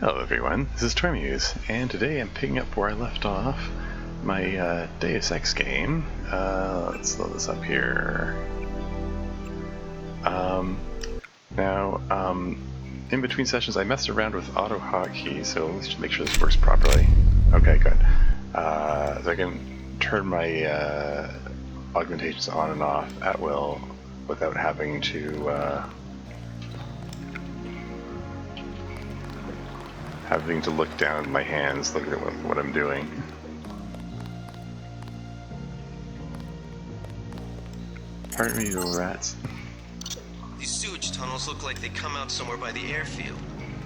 Hello everyone, this is Tormuse, and today I'm picking up where I left off my Deus Ex game. Let's load this up here. In between sessions I messed around with auto hotkey, so let's just make sure this works properly. Okay, good. So I can turn my augmentations on and off at will without having to look down at my hands, looking at what I'm doing. Pardon me, little rats. These sewage tunnels look like they come out somewhere by the airfield.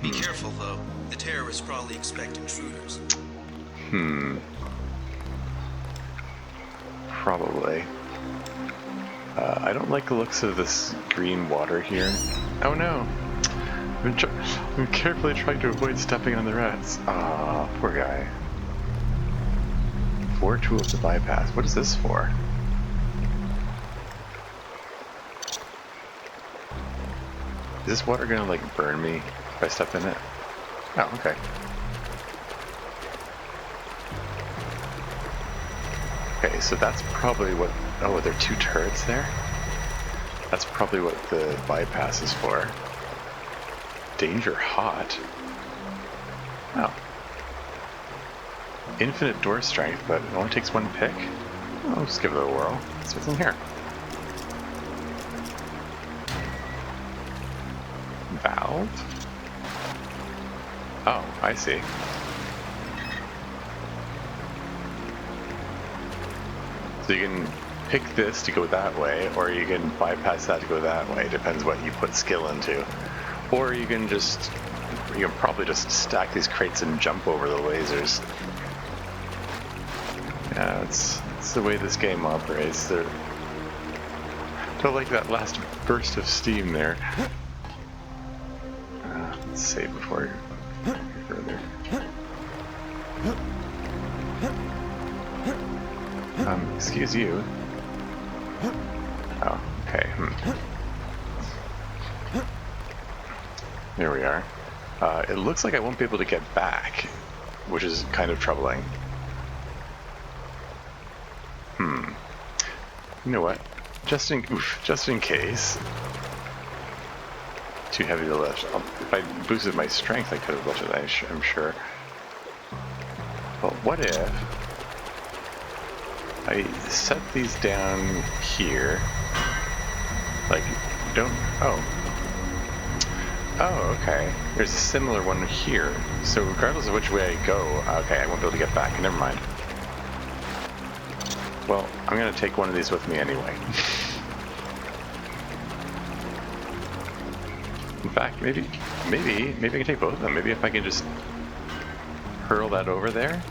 Be careful, though. The terrorists probably expect intruders. Probably. I don't like the looks of this green water here. Oh no! I'm carefully trying to avoid stepping on the rats. Ah, poor guy. 4 tools to bypass. What is this for? Is this water gonna like burn me if I step in it? Oh, okay. Okay, so that's probably what... Oh, there are 2 turrets there? That's probably what the bypass is for. Danger hot. Oh. Infinite door strength, but it only takes 1 pick? I'll just give it a whirl. Let's see what's in here. Valve? Oh, I see. So you can pick this to go that way, or you can bypass that to go that way. Depends what you put skill into. Or you can probably just stack these crates and jump over the lasers. Yeah, it's the way this game operates. Don't like that last burst of steam there. Let's save before you go further. Excuse you. Oh, okay. There we are. It looks like I won't be able to get back, which is kind of troubling. You know what? Just in case. Too heavy to lift. If I boosted my strength, I could have lifted it, I'm sure. But what if I set these down here? Like, Oh, okay. There's a similar one here. So regardless of which way I go, okay, I won't be able to get back. Never mind. Well, I'm gonna take one of these with me anyway. In fact, maybe I can take both of them. Maybe if I can just hurl that over there?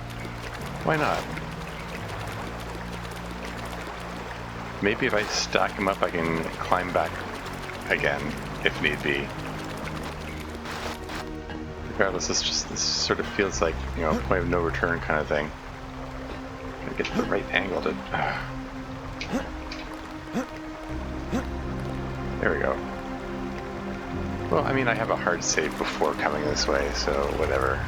Why not? Maybe if I stack them up, I can climb back again, if need be. Regardless, this sort of feels like, point of no return kind of thing. Gotta get the right angle to... There we go. Well, I mean, I have a hard save before coming this way, so whatever.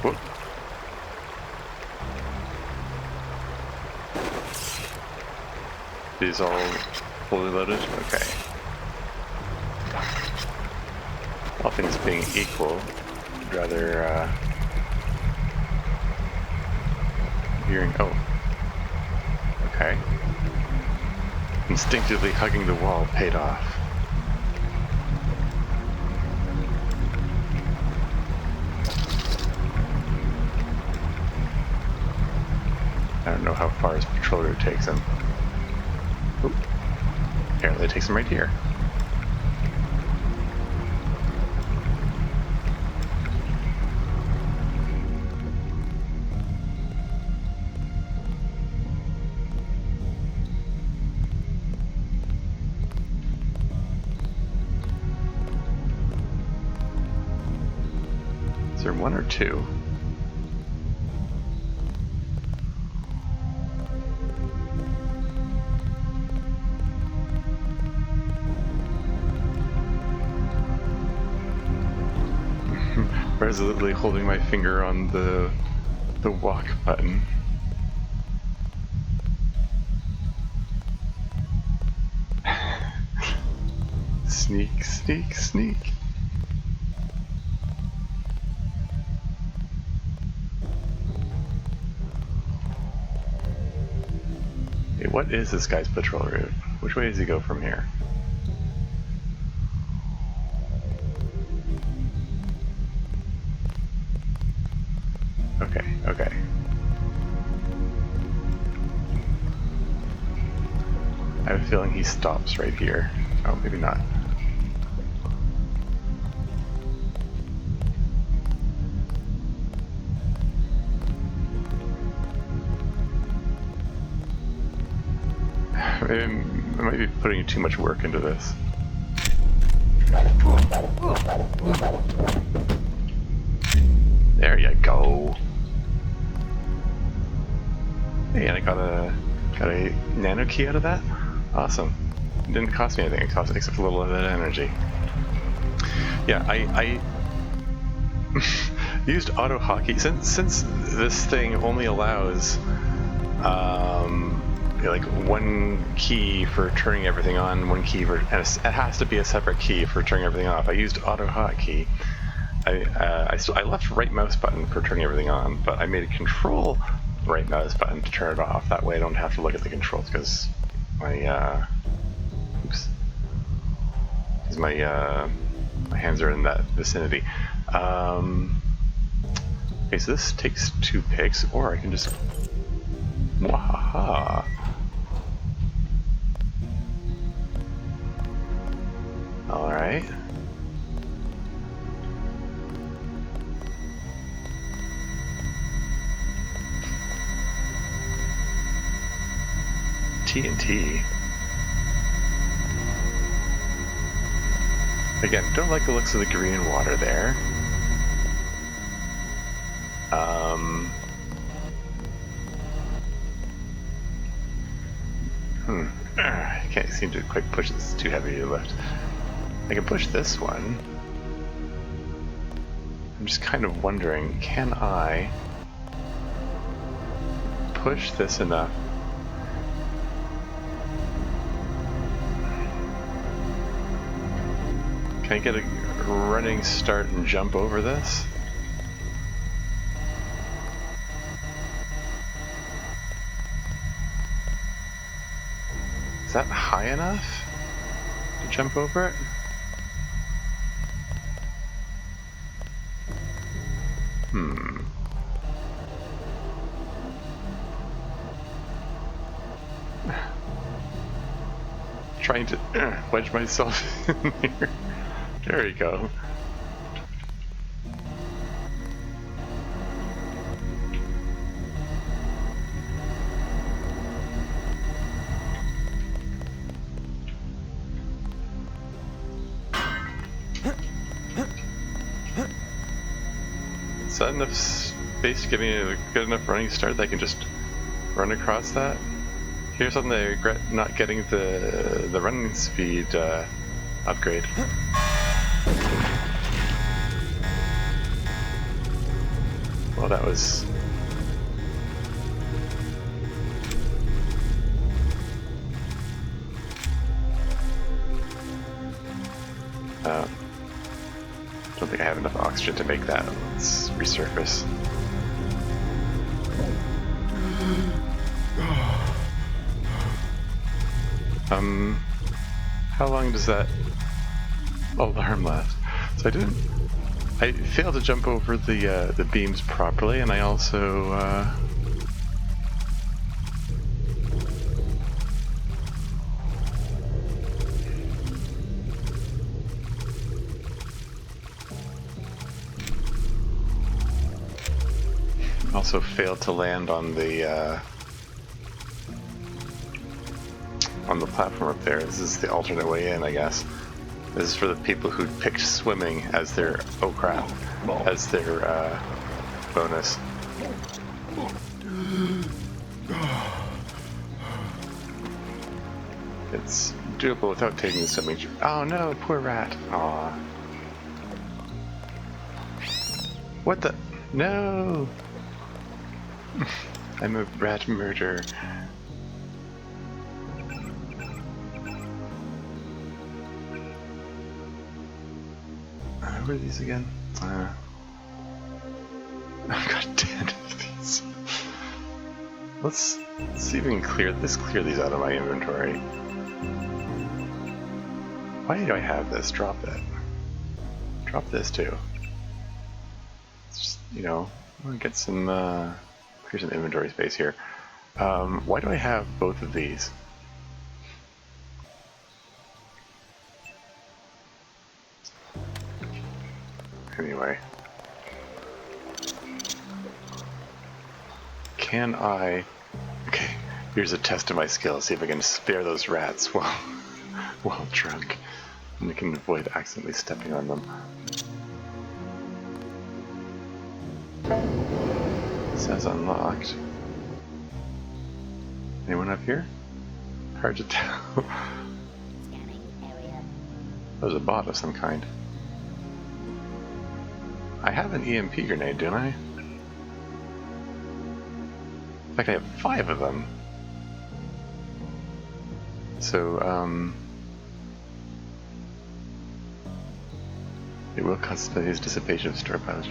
Whoop. These all fully loaded? Okay. All things being equal, I'd rather, oh. Okay. Instinctively hugging the wall paid off. I don't know how far his patrol route takes him. Oop. Apparently it takes him right here. Is there 1 or 2? resolutely holding my finger on the walk button. Sneak, sneak, sneak. Hey, what is this guy's patrol route? Which way does he go from here? Okay, okay. I have a feeling he stops right here. Oh, maybe not. Maybe I might be putting too much work into this. There you go. Hey, and I got a nano key out of that. Awesome. It didn't cost me anything. It cost except a little bit of energy. Yeah, I used auto hotkey since this thing only allows like one key for turning everything on, one key for, and it has to be a separate key for turning everything off. I used auto hotkey. I left right mouse button for turning everything on, but I made a control right mouse button to turn it off. That way I don't have to look at the controls because my my hands are in that vicinity. Okay, so this takes 2 pigs, or I can just wahaha. Alright. TNT. Again, don't like the looks of the green water there. I can't seem to quite push it. It's too heavy to lift. I can push this one. I'm just kind of wondering, can I push this enough? Can I get a running start and jump over this? Is that high enough to jump over it? Trying to wedge myself in here. There you go. Is that enough space to give me a good enough running start that I can just run across that? Here's something I regret not getting the running speed upgrade. Well, that was... don't think I have enough oxygen to make that. Let's resurface. How long does that alarm last? So I failed to jump over the beams properly, and I also failed to land on the platform up there. This is the alternate way in, I guess. This is for the people who picked swimming as their, oh crap, as their bonus. It's doable without taking the swimming. Oh no, poor rat. Aw. What the? No! I'm a rat murderer. What are these again? I've got 10 of these. Let's see if we can clear these out of my inventory. Why do I have this? Drop that. Drop this too. It's just, you know, I want to get some clear some inventory space here. Why do I have both of these? Anyway. Can I... Okay, here's a test of my skill. See if I can spare those rats while drunk. And I can avoid accidentally stepping on them. It says unlocked. Anyone up here? Hard to tell. Scanning area. There's a bot of some kind. I have an EMP grenade, don't I? In fact, I have 5 of them. So, it will constitute his dissipation of store pouch.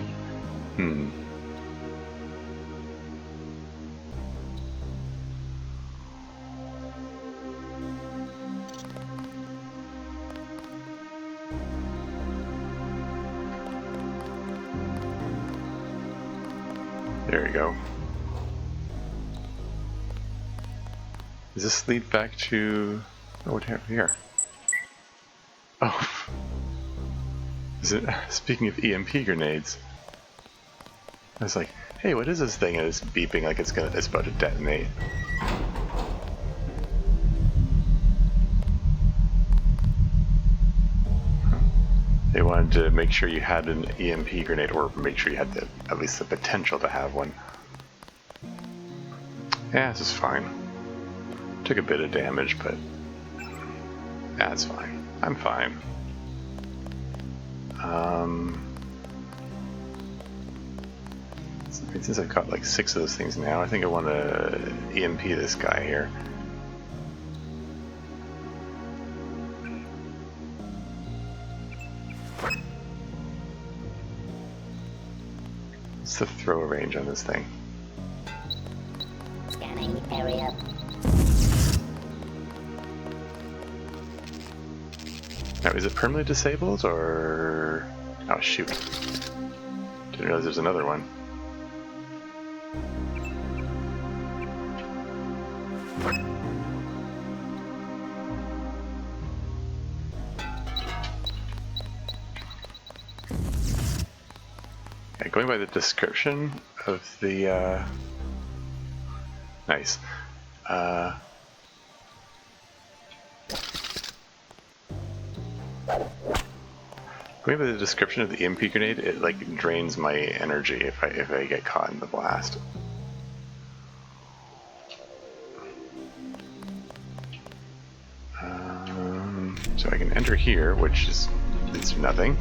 There you go. Does this lead back to... Oh, what happened here? Oh. Is it... Speaking of EMP grenades. I was like, hey, what is this thing? And it's beeping like it's about to detonate. They wanted to make sure you had an EMP grenade, or make sure you had at least the potential to have one. Yeah, this is fine. Took a bit of damage, but that's fine. I'm fine. Since I've got like 6 of those things now, I think I want to EMP this guy here. What's the throw range on this thing? Scanning area. Now, is it permanently disabled, or... Oh, shoot. Didn't realize there's another one. Yeah, going by the description of the, Nice. Going by the description of the EMP grenade, it like drains my energy if I get caught in the blast. So I can enter here, which is it's nothing.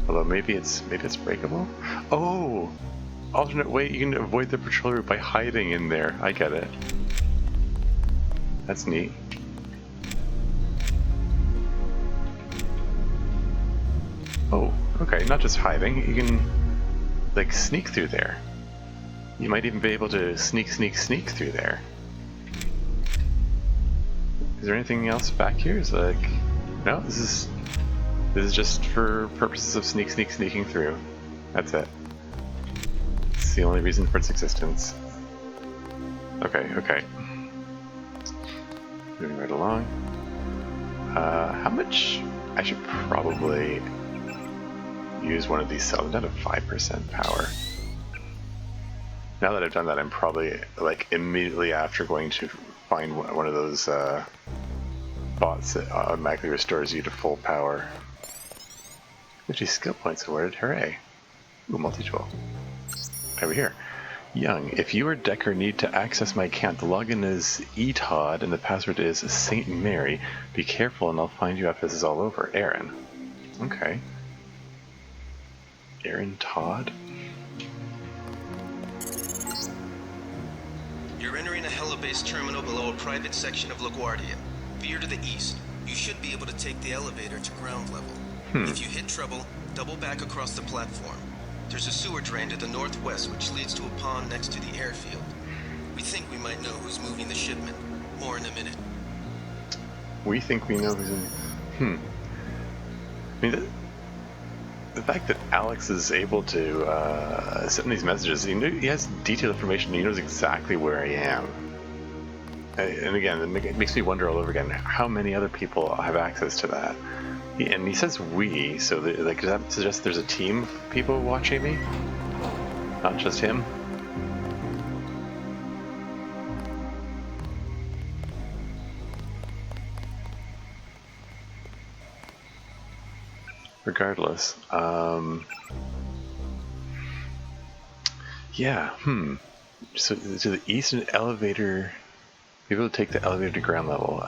Although maybe it's breakable. Oh, alternate way you can avoid the patrol route by hiding in there. I get it. That's neat. Oh, okay, not just hiding, you can, like, sneak through there. You might even be able to sneak through there. Is there anything else back here? Is like, no, this is just for purposes of sneaking through. That's it. It's the only reason for its existence. Okay. Moving right along. How much? I should probably use one of these cells. I'm down to 5% power. Now that I've done that, I'm probably, like, immediately after going to find one of those bots that automatically restores you to full power. 50 skill points awarded, hooray. Ooh, multi-tool. Over here. Young, if you or Decker need to access my account, the login is ETOD and the password is Saint Mary. Be careful and I'll find you after this is all over. Aaron. Okay. Aaron Todd? You're entering a helibase terminal below a private section of Laguardia. Veer to the east. You should be able to take the elevator to ground level. If you hit trouble, double back across the platform. There's a sewer drain to the northwest which leads to a pond next to the airfield. We think we might know who's moving the shipment. More in a minute. We think we know who's in... I mean, the fact that Alex is able to send these messages, he has detailed information, he knows exactly where I am. And again, it makes me wonder all over again, how many other people have access to that? And he says we, so like, does that suggest there's a team of people watching me? Not just him? Regardless, yeah, so to the eastern elevator, be able to take the elevator to ground level.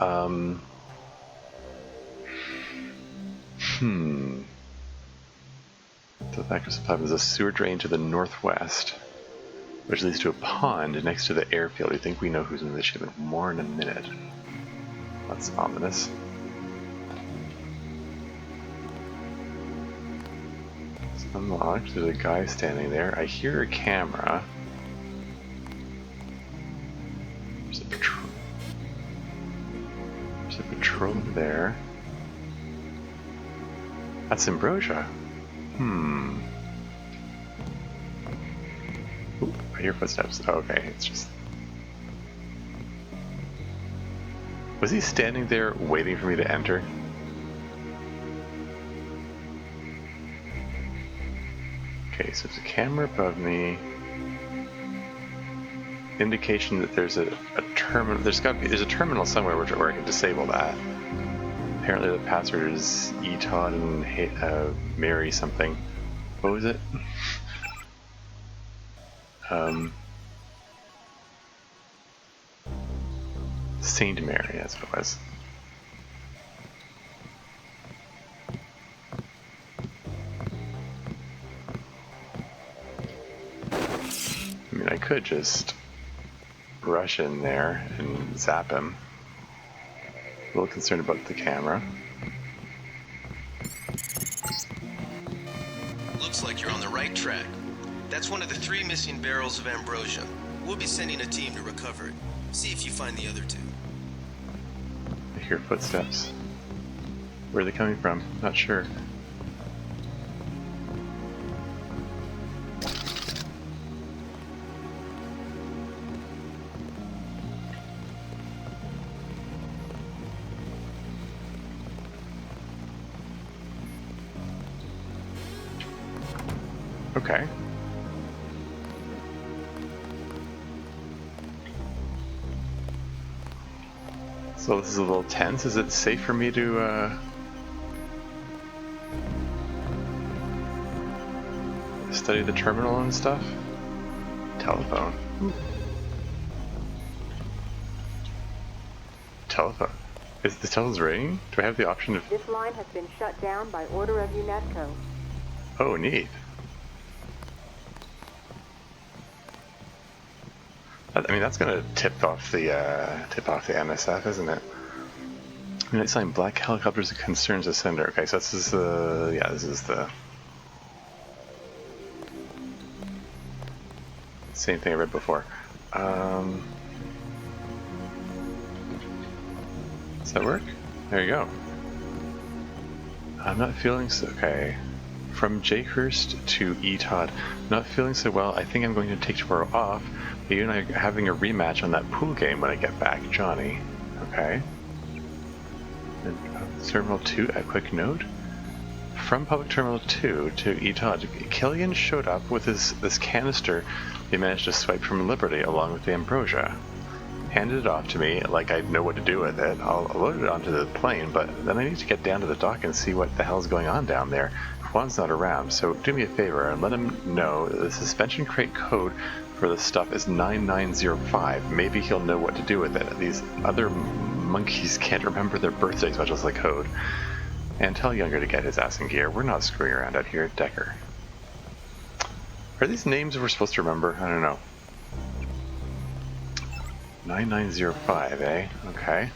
The factor supply is a sewer drain to the northwest, which leads to a pond next to the airfield. You think we know who's in the shipment? More in a minute. That's ominous. It's unlocked. There's a guy standing there. I hear a camera. There's a patrol. There's a patrol there. That's Ambrosia. Ooh, I hear footsteps. Oh, okay, it's just... Was he standing there waiting for me to enter? Okay, so there's a camera above me. Indication that there's a terminal. There's a terminal somewhere where I can disable that. Apparently the password is Todd and Mary something. What was it? Saint Mary, that's what it was. I mean, I could just rush in there and zap him. A little concerned about the camera. Looks like you're on the right track. That's one of the 3 missing barrels of Ambrosia. We'll be sending a team to recover it. See if you find the other 2. I hear footsteps. Where are they coming from? Not sure. Okay. So this is a little tense. Is it safe for me to study the terminal and stuff? Telephone. Ooh. Telephone. Is the telephone's ringing? Do I have the option of... This line has been shut down by order of UNESCO. Oh, neat. I mean, that's gonna tip off the NSF, isn't it? I mean, it's like black helicopters of concerns to sender. Okay, so this is the this is the same thing I read before. Does that work? There you go. I'm not feeling so okay. From J. Hurst to E. Todd. Not feeling so well. I think I'm going to take tomorrow off. You and I are having a rematch on that pool game when I get back, Johnny. Okay. And, Terminal 2, a quick note. From Public Terminal 2 to E. Todd, Killian showed up with this canister he managed to swipe from Liberty along with the Ambrosia. Handed it off to me like I know what to do with it. I'll load it onto the plane, but then I need to get down to the dock and see what the hell's going on down there. Juan's not around, so do me a favor and let him know the suspension crate code for the stuff is 9905. Maybe he'll know what to do with it. These other monkeys can't remember their birthdays, much as the code. And tell Younger to get his ass in gear. We're not screwing around out here, Decker. Are these names we're supposed to remember? I don't know. 9905, eh? Okay.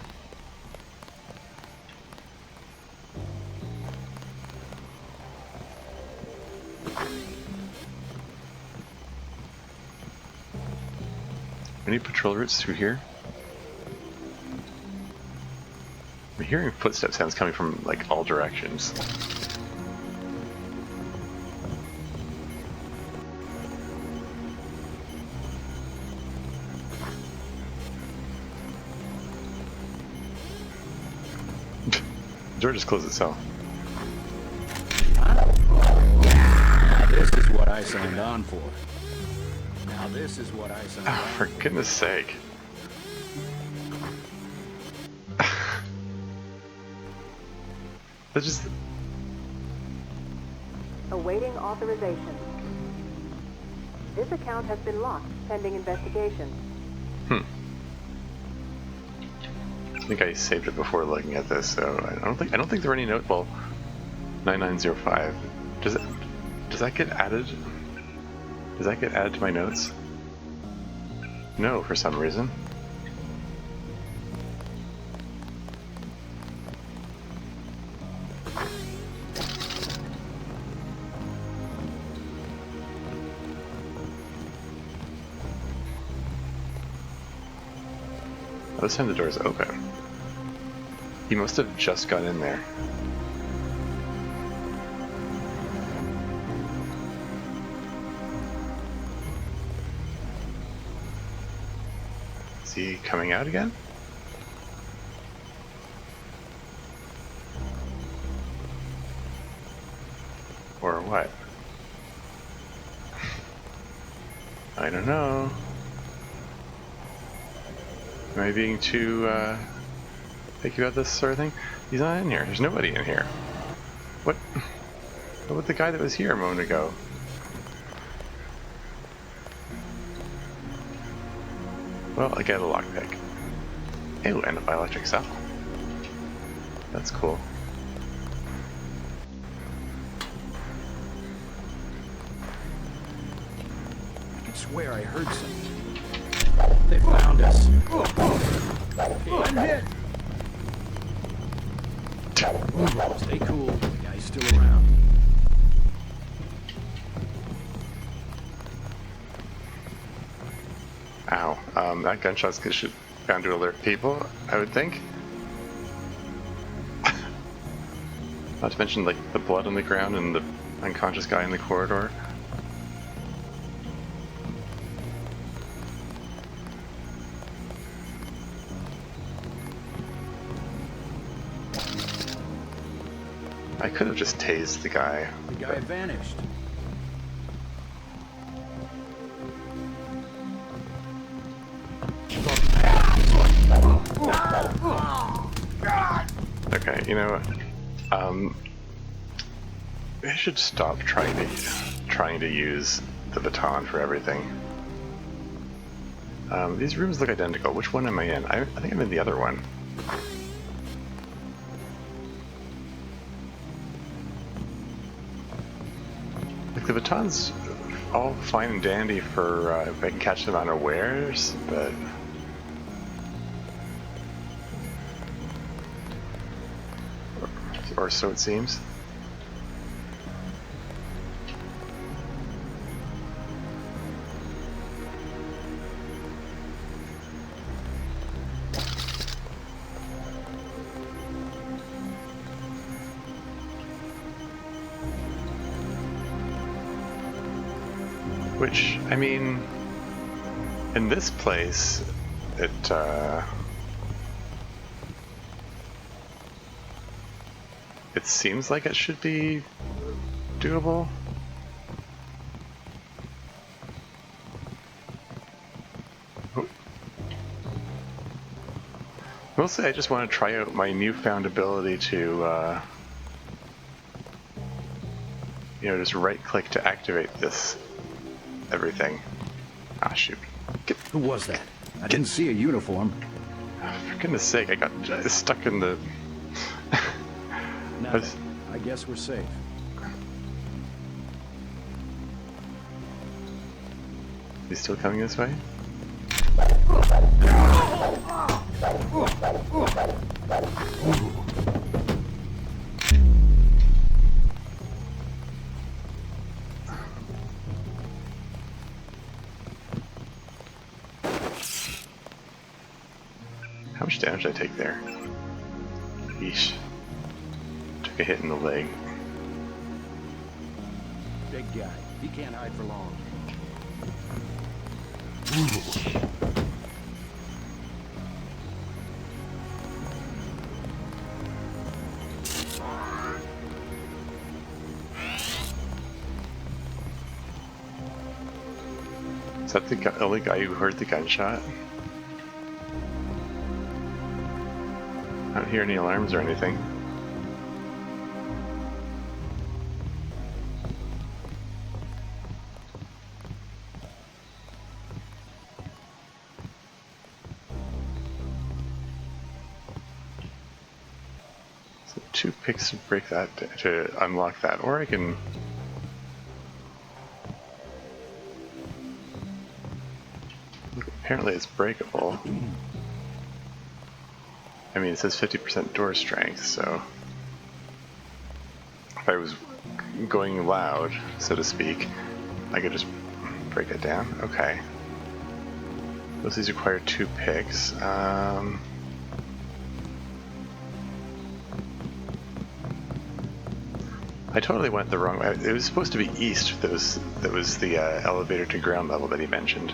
Any patrol routes through here? I'm hearing footstep sounds coming from like all directions. The door just closed itself. Now this is what I signed on for. Now this is what I signed on For goodness sake. That's just... Awaiting authorization. This account has been locked, pending investigation. I think I saved it before looking at this, so I don't think there are any notes. Well, 9905. Does that get added? Does that get added to my notes? No, for some reason. This time the door is open. He must have just got in there. Is he coming out again? Or what? I don't know. Am I being too picky about this sort of thing? He's not in here. There's nobody in here. What about the guy that was here a moment ago? Well, I get a lockpick. Ew, and a bioelectric cell. That's cool. I swear I heard something. They found us. I'm hit. Stay cool. The guy's still around. Ow. That gunshot's should bound to alert people, I would think. Not to mention, like, the blood on the ground and the unconscious guy in the corridor. I could have just tased the guy. The guy vanished. Okay, you know what? I should stop trying to use the baton for everything. These rooms look identical. Which one am I in? I think I'm in the other one. Like, the baton's all fine and dandy for if I can catch them unawares, but... or so it seems. Which, I mean, in this place, it seems like it should be doable. Mostly I just want to try out my newfound ability to, you know, just right-click to activate this everything. Ah, shoot. Who was that? I didn't see a uniform. For goodness sake, I got stuck in the... Now, I guess we're safe. He's still coming this way? How much damage did I take there? Yeesh. Took a hit in the leg. Big guy. He can't hide for long. Is that the only guy who heard the gunshot? I don't hear any alarms or anything. So 2 picks to break that, to unlock that, or I can... Apparently it's breakable. I mean, it says 50% door strength, so if I was going loud, so to speak, I could just break it down. Okay. These require 2 picks. I totally went the wrong way. It was supposed to be east. That was the elevator to ground level that he mentioned.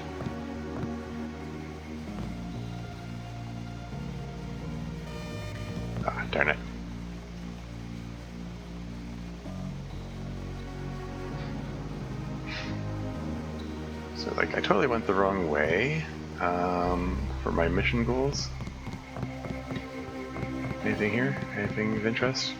Darn it. So, like, I totally went the wrong way for my mission goals. Anything here? Anything of interest?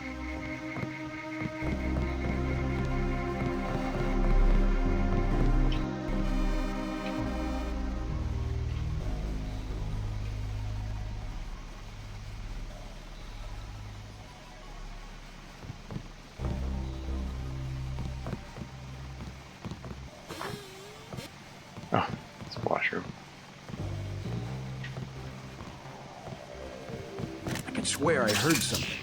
Oh, it's a washroom. I could swear I heard something.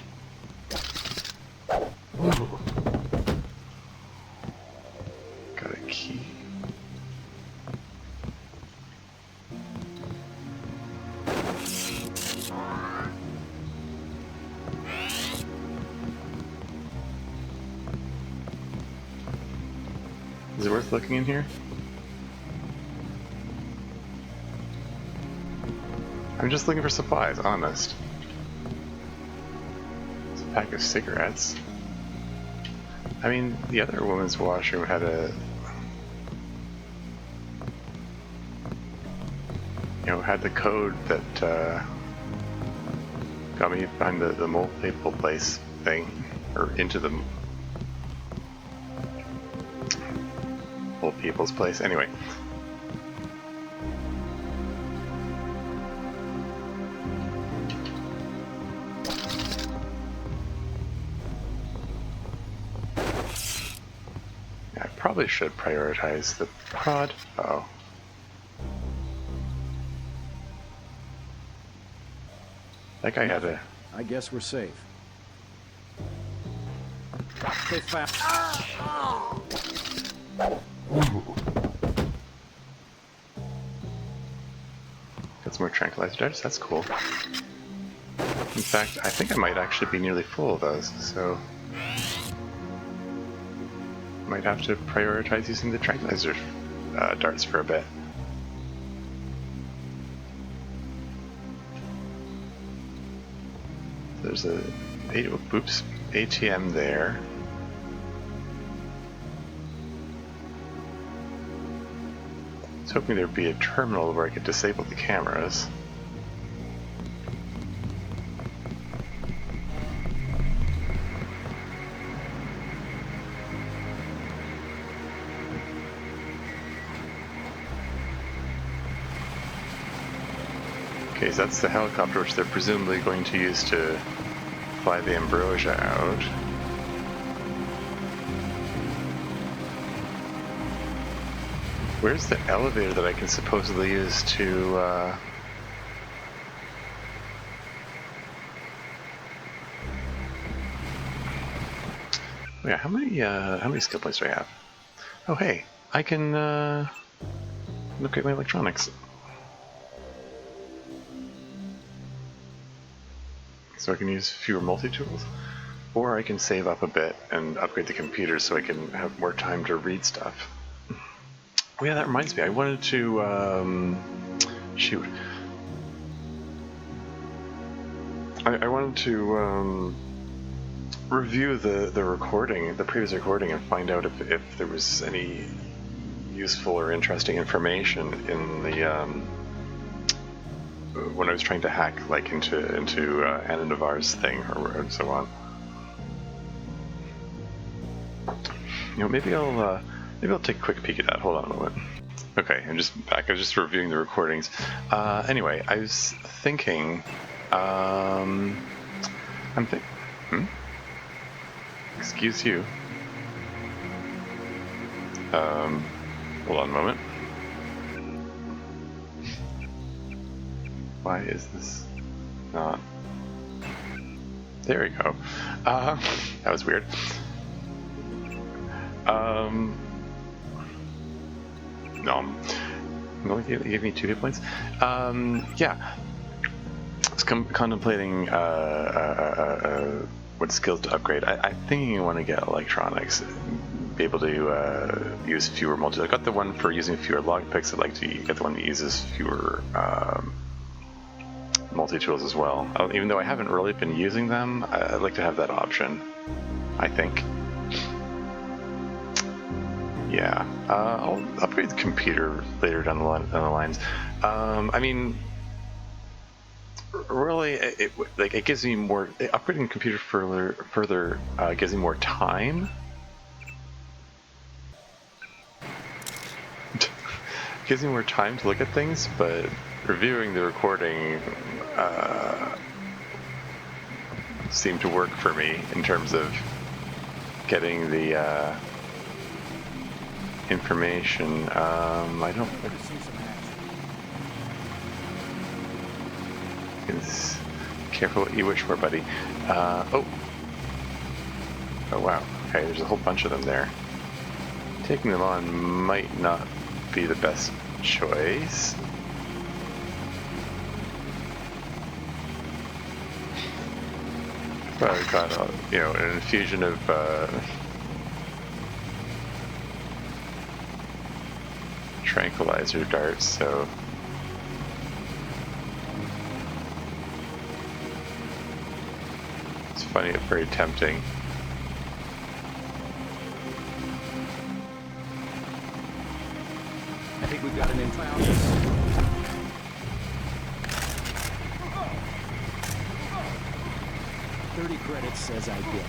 Got a key. Is it worth looking in here? I'm just looking for supplies, honest. It's a pack of cigarettes. I mean, the other woman's washroom had a... had the code that got me behind the mole people place thing, or into the mole people's place. Anyway. Probably should prioritize the prod. Oh. That guy had a... I guess we're safe. They found... Got some more tranquilizer darts, that's cool. In fact, I think I might actually be nearly full of those, so... might have to prioritize using the tranquilizer darts for a bit. There's a ATM there. I was hoping there'd be a terminal where I could disable the cameras. Okay, so that's the helicopter which they're presumably going to use to fly the Ambrosia out. Where's the elevator that I can supposedly use to, yeah, how many skill points do I have? Oh, hey, I can, upgrade my electronics. So I can use fewer multi-tools, or I can save up a bit and upgrade the computer so I can have more time to read stuff. Oh yeah, that reminds me, I wanted to, shoot. I wanted to, review the recording, the previous recording, and find out if there was any useful or interesting information in the, when I was trying to hack, like, into Anna Navarre's thing, or so on. You know, maybe I'll take a quick peek at that. Hold on a moment. Okay, I'm just back. I was just reviewing the recordings. Anyway, I was thinking, Excuse you. Hold on a moment. Why is this not? There we go. That was weird. No. No, you gave me 2 hit points. Yeah. I was contemplating what skills to upgrade. I'm thinking I want to get electronics, be able to use fewer multi. I got the one for using fewer lockpicks. I'd like to get the one that uses fewer multi-tools as well. Even though I haven't really been using them, I'd like to have that option, I think. Yeah, I'll upgrade the computer later down the lines. I mean, really, it gives me more. Upgrading the computer further gives me more time. Gives me more time to look at things, but reviewing the recording seemed to work for me in terms of getting the information. I don't. Careful what you wish for, buddy. Oh wow. Okay, there's a whole bunch of them there. Taking them on might not be the best choice. But I've got an infusion of tranquilizer darts, so it's funny, it's very tempting. I think we've got an inbound. 30 credits says I did.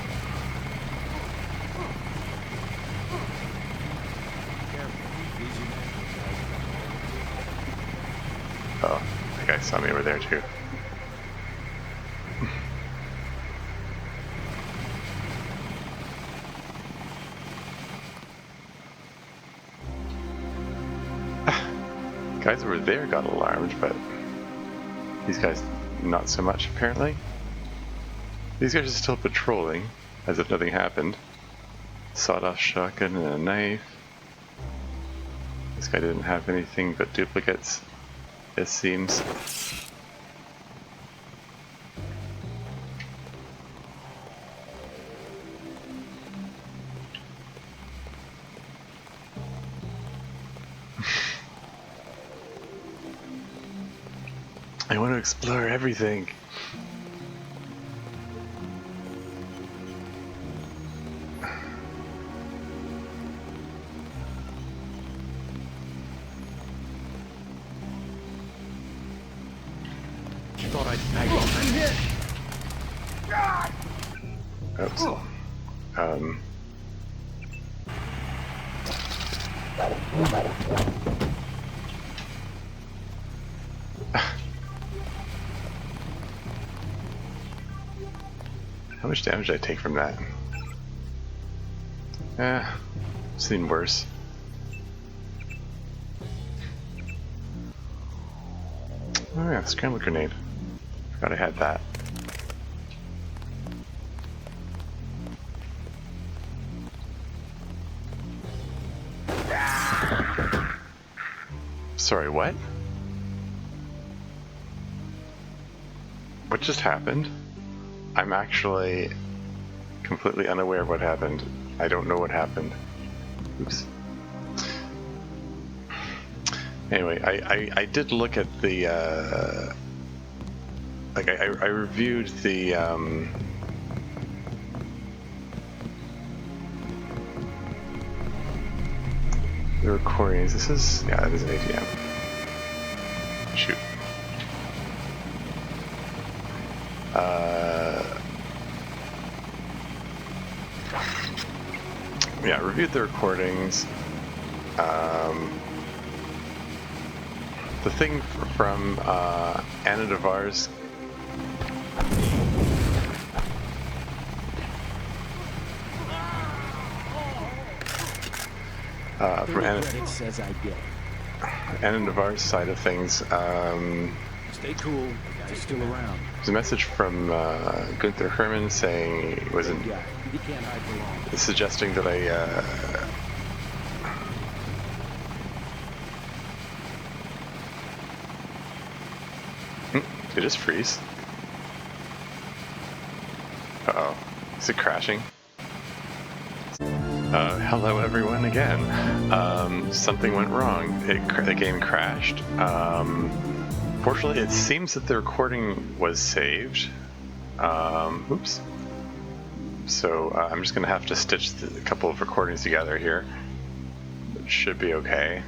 Oh, that guy saw me over there too. Guys over there got alarmed, but these guys not so much apparently. These guys are still patrolling, as if nothing happened. Sawed-off shotgun and a knife. This guy didn't have anything but duplicates, it seems. I want to explore everything. Thought I'd snag it. I'm hit. Oops. How much damage did I take from that? Seen worse. Oh yeah, scramble grenade. Forgot I had that. Sorry, what? What just happened? I'm actually completely unaware of what happened. I don't know what happened. Oops. Anyway, I did look at the like I reviewed the recordings. This is, yeah, it is an ATM. Shoot. Yeah, reviewed the recordings. The thing from Anna Devar's from Anna Devar's side of things. Stay cool. The guy's still around. There's a message from Gunther Herman saying he wasn't He can't hide for long. suggesting that I Did it just freeze? Uh-oh. Is it crashing? Hello everyone again. Something went wrong. The game crashed. Fortunately, it seems that the recording was saved. Oops. So I'm just going to have to stitch a couple of recordings together here. It should be okay.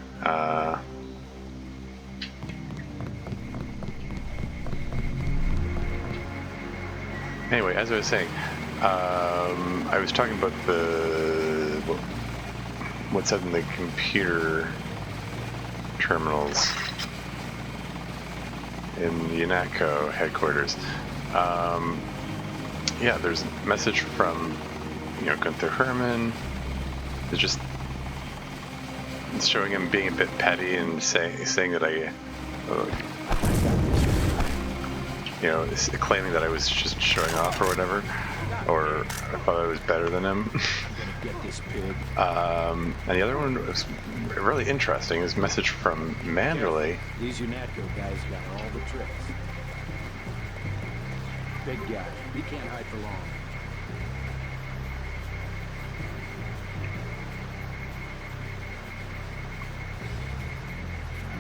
Anyway, as I was saying, I was talking about what's up in the computer terminals in the UNATCO headquarters. Yeah, there's a message from, Gunther Herman. It's showing him being a bit petty and saying that claiming that I was just showing off or whatever, or I thought I was better than him. And the other one was really interesting. Is a message from Manderley. These UNATCO guys got all the tricks. Big guy. He can't hide for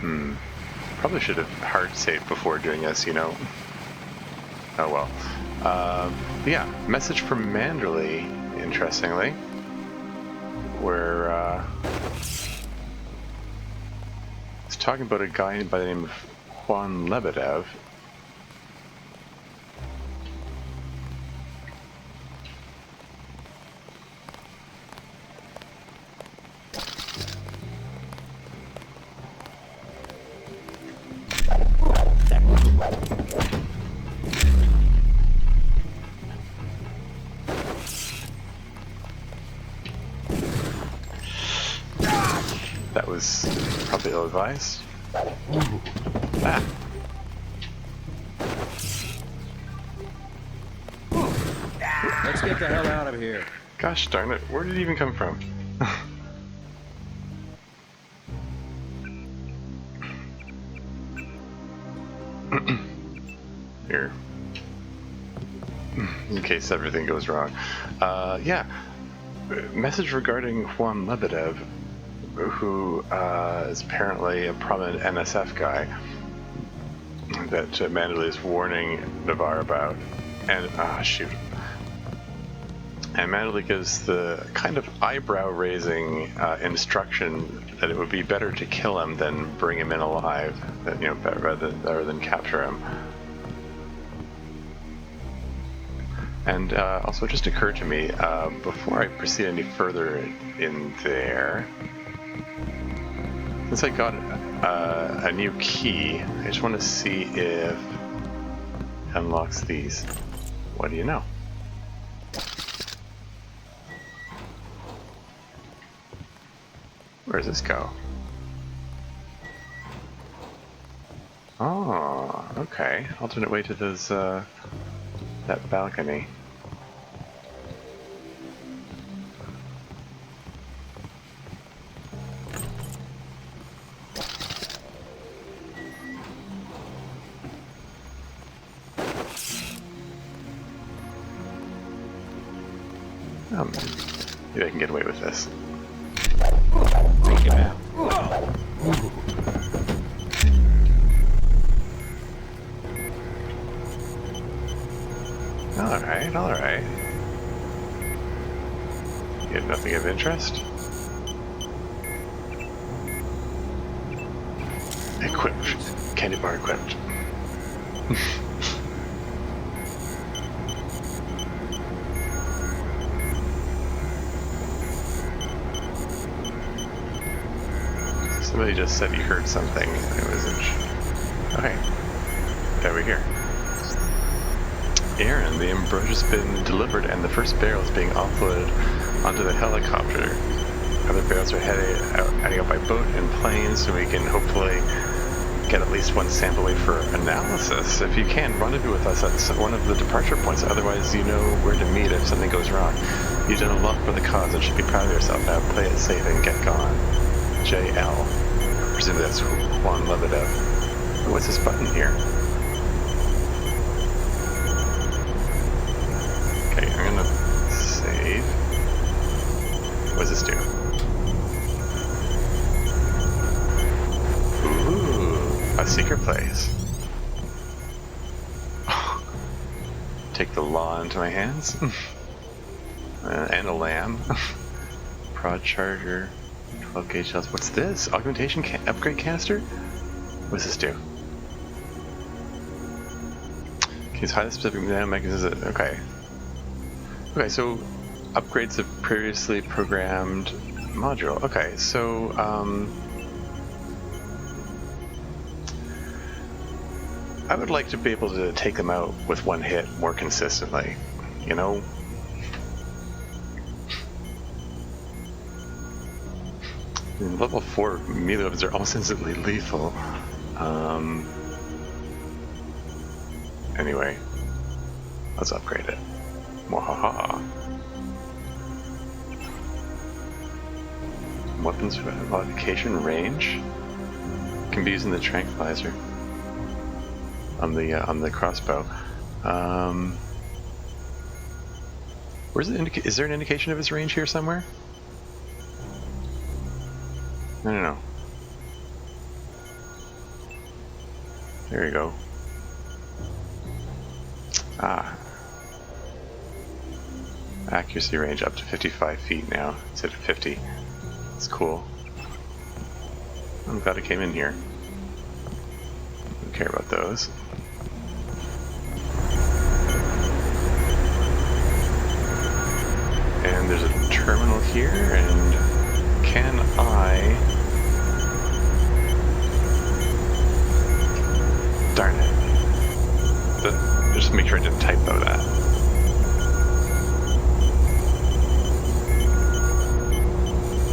long. Probably should have hard saved before doing this, Oh well. Yeah, message from Manderley, interestingly, where it's talking about a guy by the name of Juan Lebedev. That was probably ill-advised. Ah. Let's get the hell out of here. Gosh darn it, where did it even come from? Here. In case everything goes wrong. Yeah. Message regarding Juan Lebedev, who is apparently a prominent NSF guy that Manderley is warning Navarre about. And, shoot. And Manderley gives the kind of eyebrow-raising instruction that it would be better to kill him than bring him in alive, rather than capture him. And also, it just occurred to me, before I proceed any further in there, since I got a new key, I just want to see if it unlocks these. What do you know? Where does this go? Oh, okay. Alternate way to those, that balcony. Maybe I can get away with this. Take him out. Alright, alright. You had nothing of interest? Equipped. Candy bar equipped. Somebody just said he heard something. It was okay. There we hear. Aaron, the Ambrosia's been delivered and the first barrel is being offloaded onto the helicopter. Other barrels are heading out by boat and plane, so we can hopefully get at least one sample away for analysis. If you can, rendezvous with us at one of the departure points, otherwise you know where to meet if something goes wrong. You've done a lot for the cause and should be proud of yourself. Now play it safe and get gone. JL. Presumably that's Juan Lebedev. What's this button here? Okay, I'm gonna save. What does this do? Ooh, a secret place. Take the law into my hands. And a lamb. Prod charger. 12 gauge shells. What's this? Augmentation upgrade canister? What does this do? Can you hide the specific mechanism? Okay. Okay, so upgrades a previously programmed module. Okay, so I would like to be able to take them out with one hit more consistently. You know? Level 4 melee weapons are almost instantly lethal. Anyway, let's upgrade it. Mwahaha. Weapons modification range can be used in the tranquilizer on the crossbow. Where's the is there an indication of its range here somewhere? No. There you go. Ah. Accuracy range up to 55 feet now instead of 50. It's cool. I'm glad it came in here. Don't care about those. And there's a terminal here, and can I... Darn it. Just make sure I didn't typo that.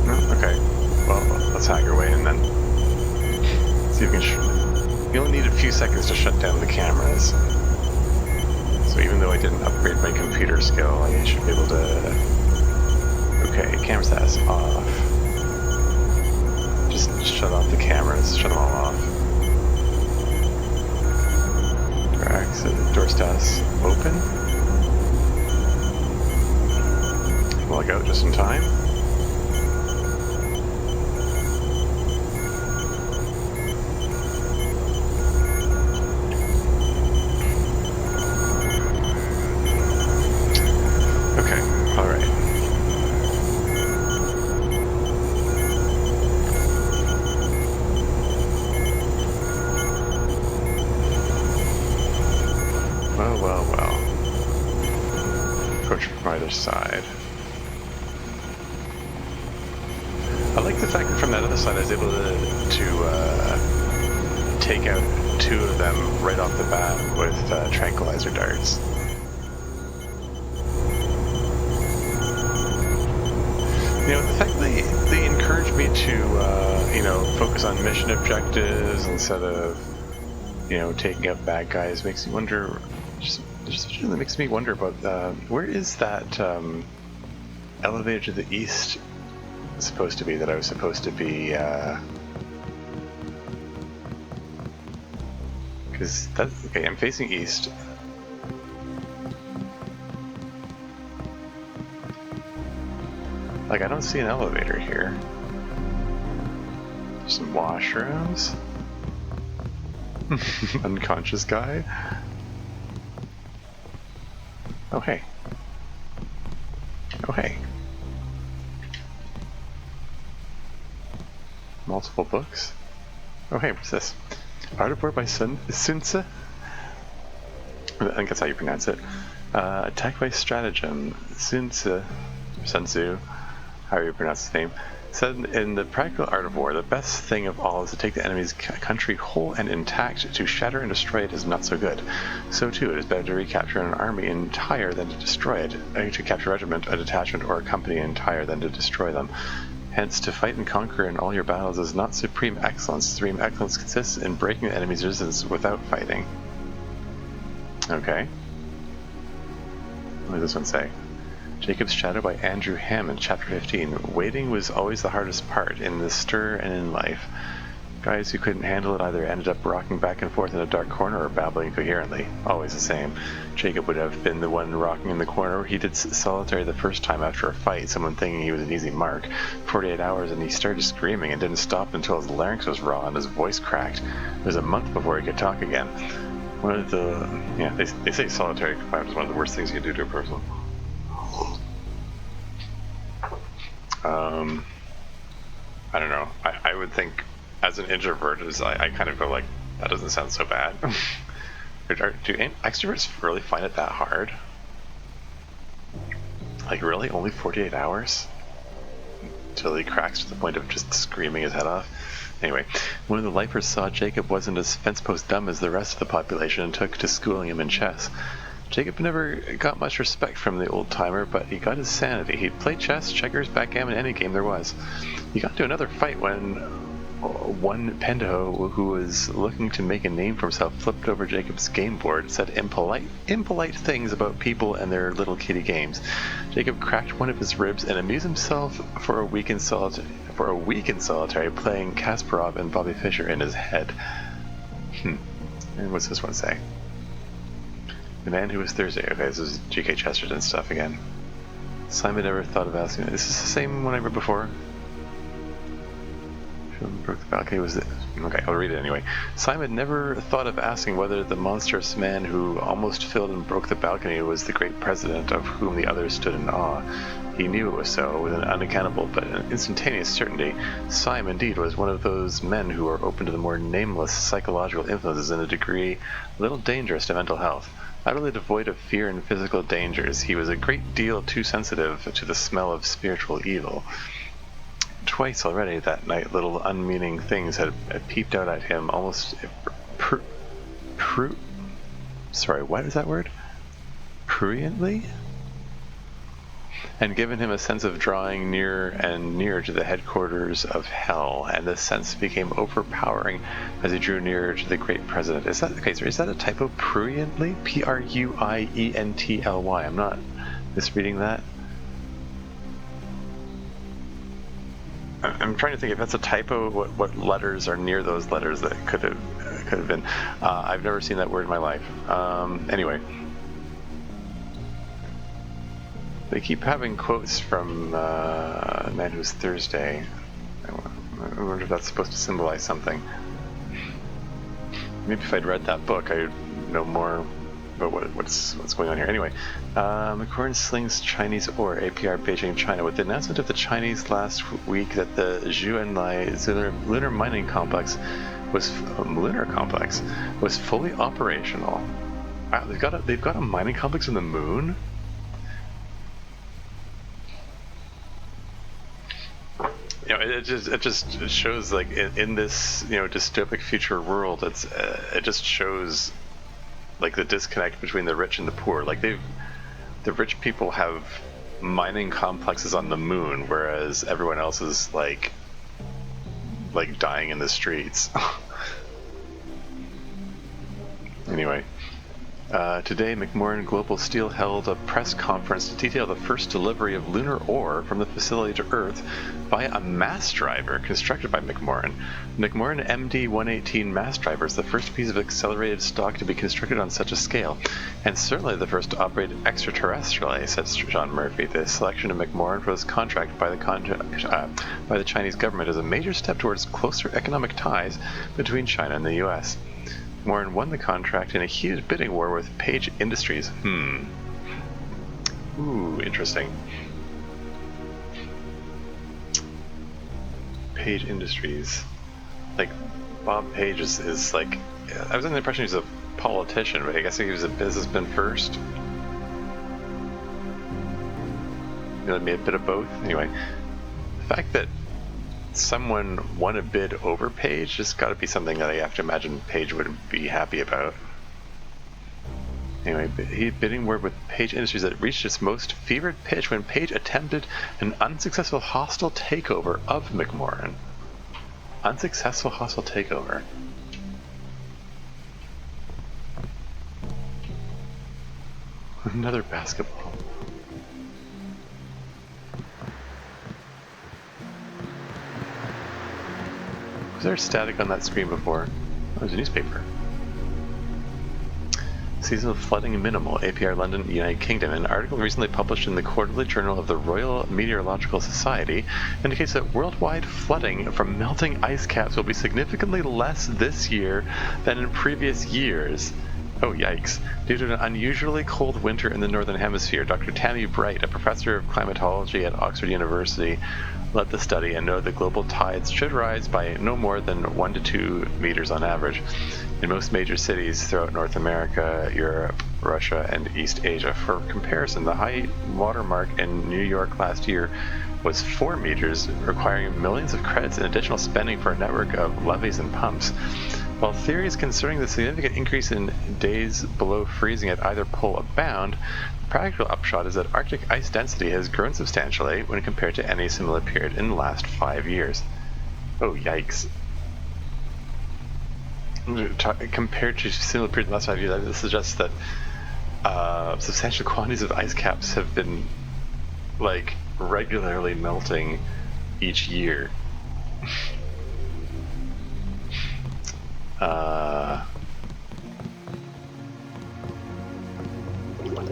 No? Okay. Well, let's hack your way in then. See if we can... You only need a few seconds to shut down the cameras. So even though I didn't upgrade my computer skill, I should be able to... Okay, camera status off. Just shut off the cameras, shut them all off. Door status open. Log out just in time. Okay, alright. Well. Approach from either side. I like the fact that from that other side I was able to take out two of them right off the bat with tranquilizer darts. You know, the fact that they encouraged me to, focus on mission objectives instead of you know, taking out bad guys makes me wonder. Just really makes me wonder about where is that elevator to the east supposed to be that I was supposed to be. Because that's okay. I'm facing east. Like, I don't see an elevator here. Some washrooms. Unconscious guy. Oh hey. Oh hey. Multiple books. Oh hey, what's this? Art of War by Sun Tzu? I think that's how you pronounce it. Attack by Stratagem. Sun Tzu, however you pronounce his name, said in the practical art of war, the best thing of all is to take the enemy's country whole and intact. To shatter and destroy it is not so good. So too, it is better to recapture an army entire than to destroy it. To capture a regiment, a detachment, or a company entire than to destroy them. Hence, to fight and conquer in all your battles is not supreme excellence. Supreme excellence consists in breaking the enemy's resistance without fighting. Okay. What does this one say? Jacob's Shadow by Andrew Hammond, Chapter 15. Waiting was always the hardest part, in the stir and in life. Guys who couldn't handle it either ended up rocking back and forth in a dark corner or babbling coherently. Always the same. Jacob would have been the one rocking in the corner. He did solitary the first time after a fight, someone thinking he was an easy mark. 48 hours and he started screaming and didn't stop until his larynx was raw and his voice cracked. It was a month before he could talk again. One of the... yeah, they say solitary confinement is one of the worst things you can do to a person. I don't know. I would think, as an introvert, I kind of go like, that doesn't sound so bad. Do extroverts really find it that hard? Like, really? Only 48 hours? Until he cracks to the point of just screaming his head off? Anyway, one of the lifers saw Jacob wasn't as fence post dumb as the rest of the population and took to schooling him in chess. Jacob never got much respect from the old-timer, but he got his sanity. He'd play chess, checkers, backgammon, any game there was. He got into another fight when one Pendeho, who was looking to make a name for himself, flipped over Jacob's game board, said impolite things about people and their little kiddie games. Jacob cracked one of his ribs and amused himself for a week in solitary, playing Kasparov and Bobby Fischer in his head. And what's this one say? The Man Who Was Thursday. Okay, this is G.K. Chesterton stuff again. Simon never thought of asking. This is the same one I read before. Broke the balcony. Was it? Okay, I'll read it anyway. Simon never thought of asking whether the monstrous man who almost filled and broke the balcony was the great president of whom the others stood in awe. He knew it was so, with an unaccountable but an instantaneous certainty. Simon, indeed, was one of those men who are open to the more nameless psychological influences in a degree little dangerous to mental health. Utterly devoid of fear and physical dangers, he was a great deal too sensitive to the smell of spiritual evil. Twice already that night, little unmeaning things had peeped out at him, almost sorry, what is that word? Pruriently? And given him a sense of drawing nearer and nearer to the headquarters of hell, and the sense became overpowering as he drew nearer to the great president. Is that okay? So is that a typo? Pruriently? P-R-U-I-E-N-T-L-Y. I'm not misreading that. I'm trying to think if that's a typo. What letters are near those letters that could have been? I've never seen that word in my life. Anyway. They keep having quotes from Man Who's Thursday. I wonder if that's supposed to symbolize something. Maybe if I'd read that book, I'd know more about what's going on here. Anyway, McCorn slings Chinese ore, APR Beijing, China. With the announcement of the Chinese last week that the Zhuanlai lunar mining complex was fully operational. Wow, they've got a mining complex on the moon. You know, it just shows, like, in this, you know, dystopic future world, it just shows, like, the disconnect between the rich and the poor. Like, the rich people have mining complexes on the moon, whereas everyone else is like dying in the streets. Anyway. Today, McMoran Global Steel held a press conference to detail the first delivery of lunar ore from the facility to Earth via a mass driver constructed by McMoran. McMoran MD-118 mass driver is the first piece of accelerated stock to be constructed on such a scale, and certainly the first to operate extraterrestrially, said John Murphy. The selection of McMoran for this contract by the Chinese government is a major step towards closer economic ties between China and the U.S. Warren won the contract in a huge bidding war with Page Industries. Ooh, interesting. Page Industries. Like, Bob Page is like... I was under the impression he was a politician, but I guess he was a businessman first. You know, maybe a bit of both. Anyway, the fact that someone won a bid over Page has got to be something that I have to imagine Page wouldn't be happy about. Anyway, he bidding war with Page Industries that reached its most fevered pitch when Page attempted an unsuccessful hostile takeover of McMoran. Unsuccessful hostile takeover. Another basketball. Was there static on that screen before? Oh, there's a newspaper. Seasonal flooding minimal, APR London, United Kingdom. An article recently published in the Quarterly Journal of the Royal Meteorological Society indicates that worldwide flooding from melting ice caps will be significantly less this year than in previous years. Oh, yikes. Due to an unusually cold winter in the Northern Hemisphere, Dr. Tammy Bright, a professor of climatology at Oxford University, led the study and noted that global tides should rise by no more than 1 to 2 meters on average in most major cities throughout North America, Europe, Russia, and East Asia. For comparison, the high water mark in New York last year was 4 meters, requiring millions of credits and additional spending for a network of levees and pumps. While theories concerning the significant increase in days below freezing at either pole abound, the practical upshot is that Arctic ice density has grown substantially when compared to any similar period in the last 5 years. Oh, yikes. Compared to similar period in the last 5 years, this suggests that substantial quantities of ice caps have been, like, regularly melting each year.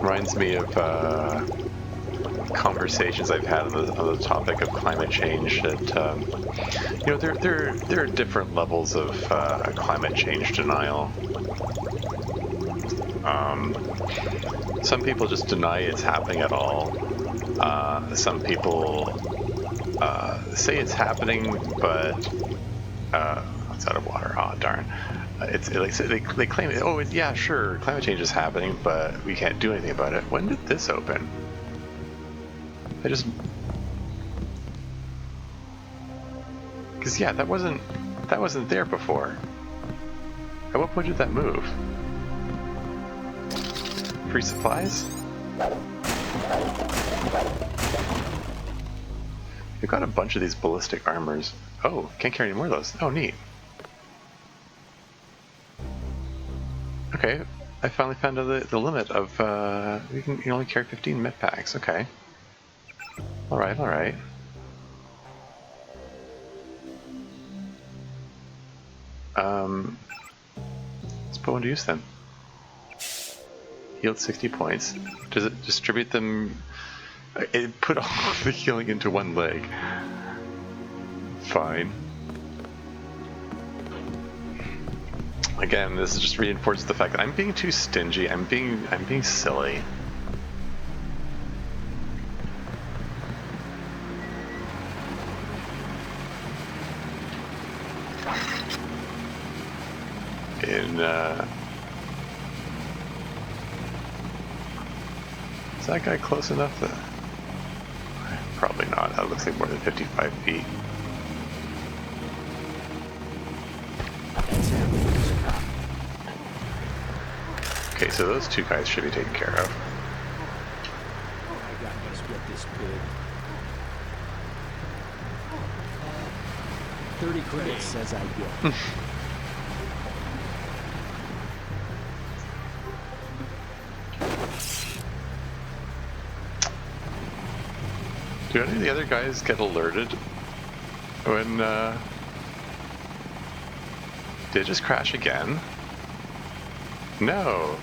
Reminds me of conversations I've had on the topic of climate change. That you know, there are different levels of climate change denial. Some people just deny it's happening at all. Some people say it's happening, but it's out of water. Oh, darn. It's like they claim, oh yeah, sure, climate change is happening, but we can't do anything about it. When did this open? Because yeah, that wasn't there before. At what point did that move? Free supplies? We've got a bunch of these ballistic armors. Oh, can't carry any more of those. Oh, neat. Okay, I finally found the limit of, you can only carry 15 med packs. Okay. Alright, alright. Let's put one to use then. Healed 60 points. Does it distribute them? It put all of the healing into one leg. Fine. Again, this just reinforces the fact that I'm being too stingy. I'm being silly. Is that guy close enough to... Probably not. That looks like more than 55 feet. Okay, so those two guys should be taken care of. I got to split this pig. 30 credits says I get. Do any of the other guys get alerted when, did it just crash again? No.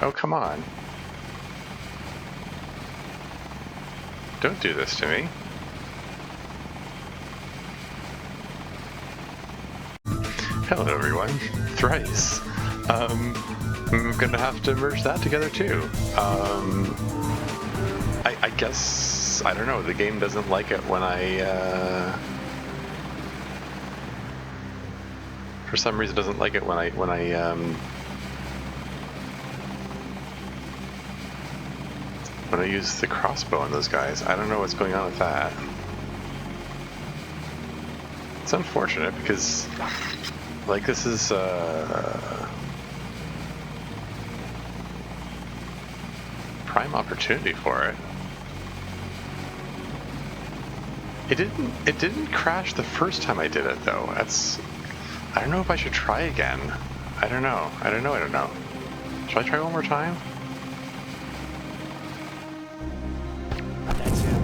Oh, come on. Don't do this to me. Hello everyone, thrice. I'm gonna have to merge that together too. I guess, I don't know, the game doesn't like it when for some reason doesn't like it when I use the crossbow on those guys. I don't know what's going on with that. It's unfortunate because, like, this is prime opportunity for it. It didn't crash the first time I did it though. I don't know if I should try again. I don't know. Should I try one more time? That's it.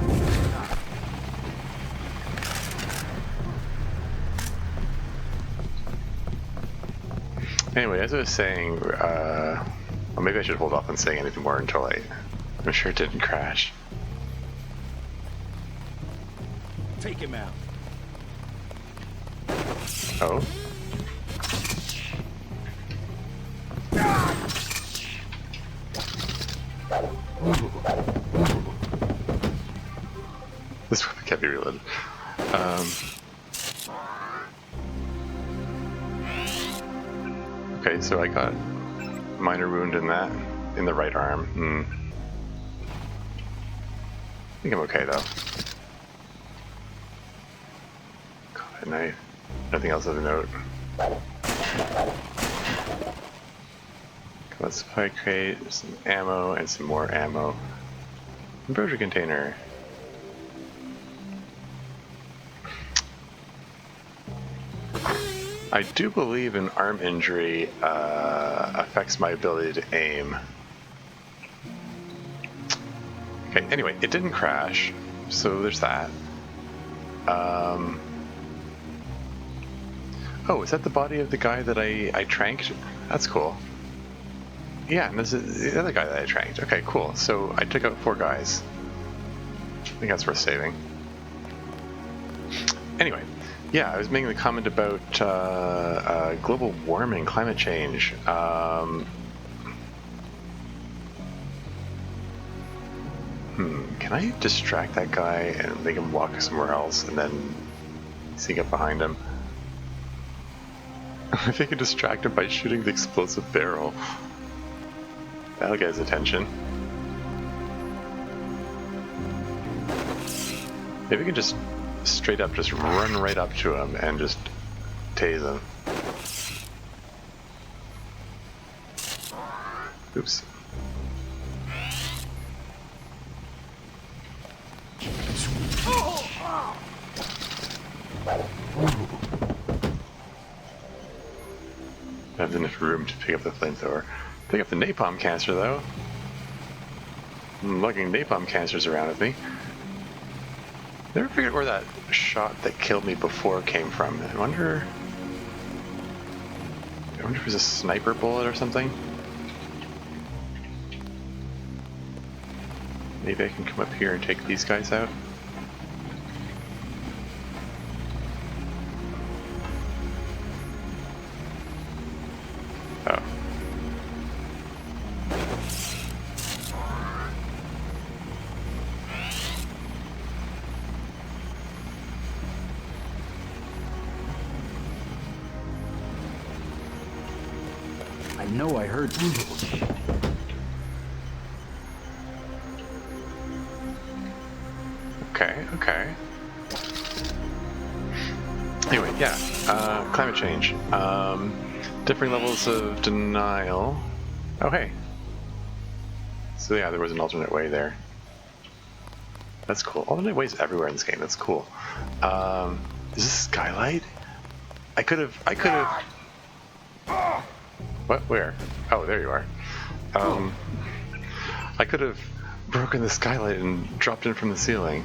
Anyway, as I was saying, well, maybe I should hold off on saying anything more until I'm sure it didn't crash. Take him out. Oh? This weapon can't be reloaded. Okay, so I got minor wound in that, in the right arm. I think I'm okay though. Got a knife. Nothing else of note. Got a supply crate, some ammo, and some more ammo. Ambrosia container. I do believe an arm injury affects my ability to aim. Okay, anyway, it didn't crash, so there's that. Oh, is that the body of the guy that I tranked? That's cool. Yeah, and this is the other guy that I tranked. Okay, cool. So I took out 4 guys. I think that's worth saving. Anyway, yeah, I was making the comment about global warming, climate change. Can I distract that guy and make him walk somewhere else and then sneak up behind him? I think I can distract him by shooting the explosive barrel. That'll get his attention. Maybe we can just straight up just run right up to him and just tase him. Oops. I have enough room to pick up the flamethrower. Pick up the napalm canister though. I'm lugging napalm canisters around with me. Never figured where that shot that killed me before came from. I wonder if it was a sniper bullet or something. Maybe I can come up here and take these guys out. Oh. I know I heard. Okay. Anyway, yeah, climate change. Different levels of denial. Oh, hey. So yeah, there was an alternate way there. That's cool. Alternate ways everywhere in this game. That's cool. Is this skylight? I could have. What? Where? Oh, there you are. I could have broken the skylight and dropped in from the ceiling.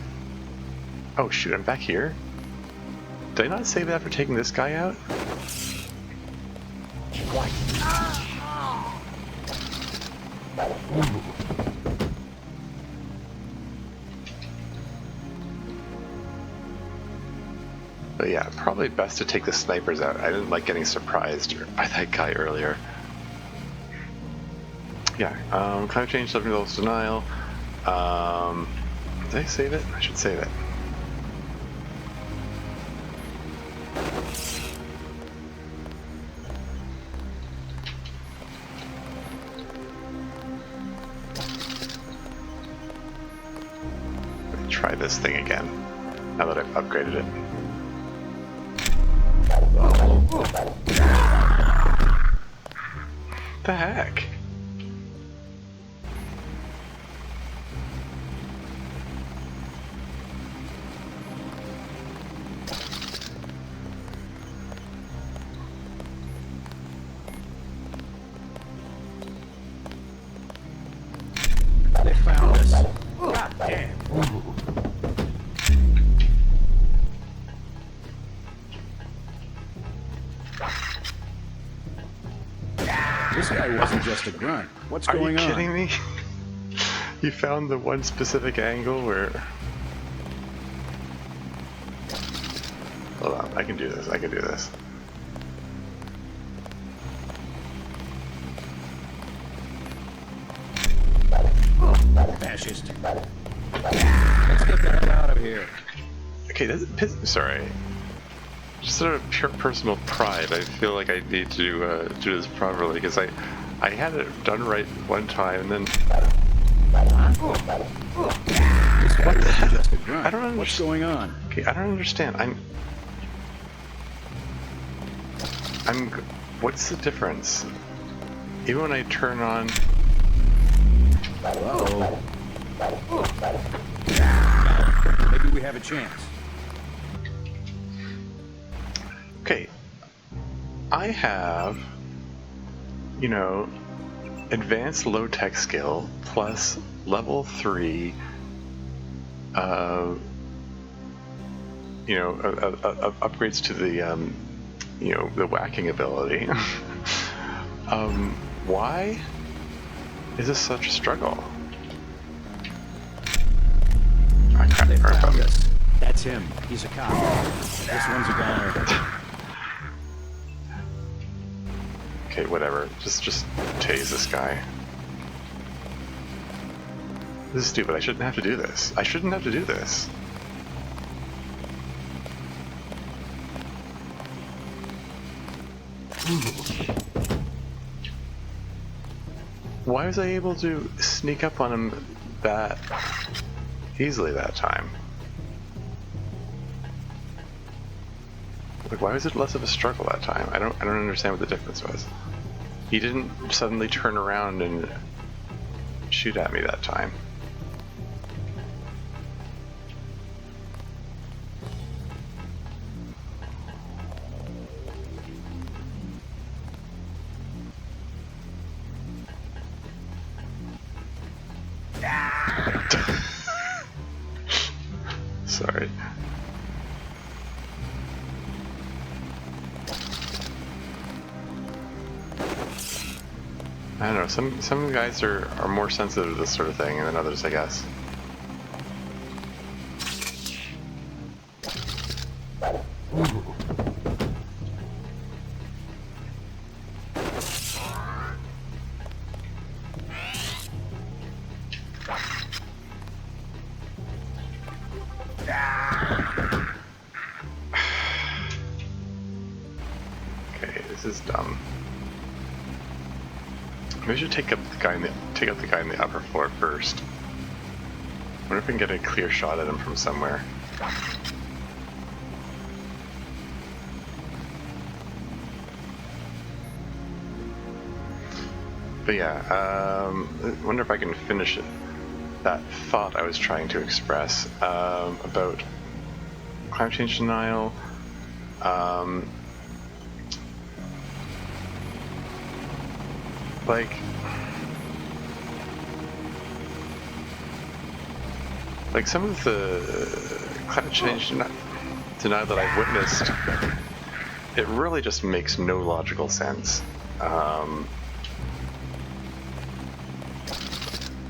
Oh shoot, I'm back here? Did I not save that for taking this guy out? But yeah, probably best to take the snipers out. I didn't like getting surprised by that guy earlier. Yeah, climate change, subject levels denial. Did I save it? I should save it. Let me try this thing again, now that I've upgraded it. The heck? They found us. God damn. This guy wasn't just a grunt. What's going on? Are you kidding me? You found the one specific angle where... Hold on, I can do this, I can do this. Fascist. Let's get the hell out of here. Okay, sorry. Just sort of pure personal pride, I feel like I need to do this properly, because I had it done right one time, and then... What the hell? Just a grunt. I don't understand. What's going on? Okay, I don't understand. What's the difference? Even when I turn on... Uh-oh. Maybe we have a chance. Okay, I have, you know, advanced low-tech skill plus level 3, you know, upgrades to the, you know, the whacking ability. Why is this such a struggle? I crap, They crap. found us. That's him. He's a cop. This one's a goner. Okay, whatever. Just tase this guy. This is stupid. I shouldn't have to do this. I shouldn't have to do this. Why was I able to sneak up on him that easily that time? Like, why was it less of a struggle that time? I don't understand what the difference was. He didn't suddenly turn around and shoot at me that time. Sorry. I don't know, some guys are more sensitive to this sort of thing than others, I guess. Okay, this is dumb. Maybe I should take out the guy in the upper floor first. I wonder if we can get a clear shot at him from somewhere. But yeah, I wonder if I can finish that thought I was trying to express about climate change denial. Like, like some of the climate change denial that I've witnessed, it really just makes no logical sense.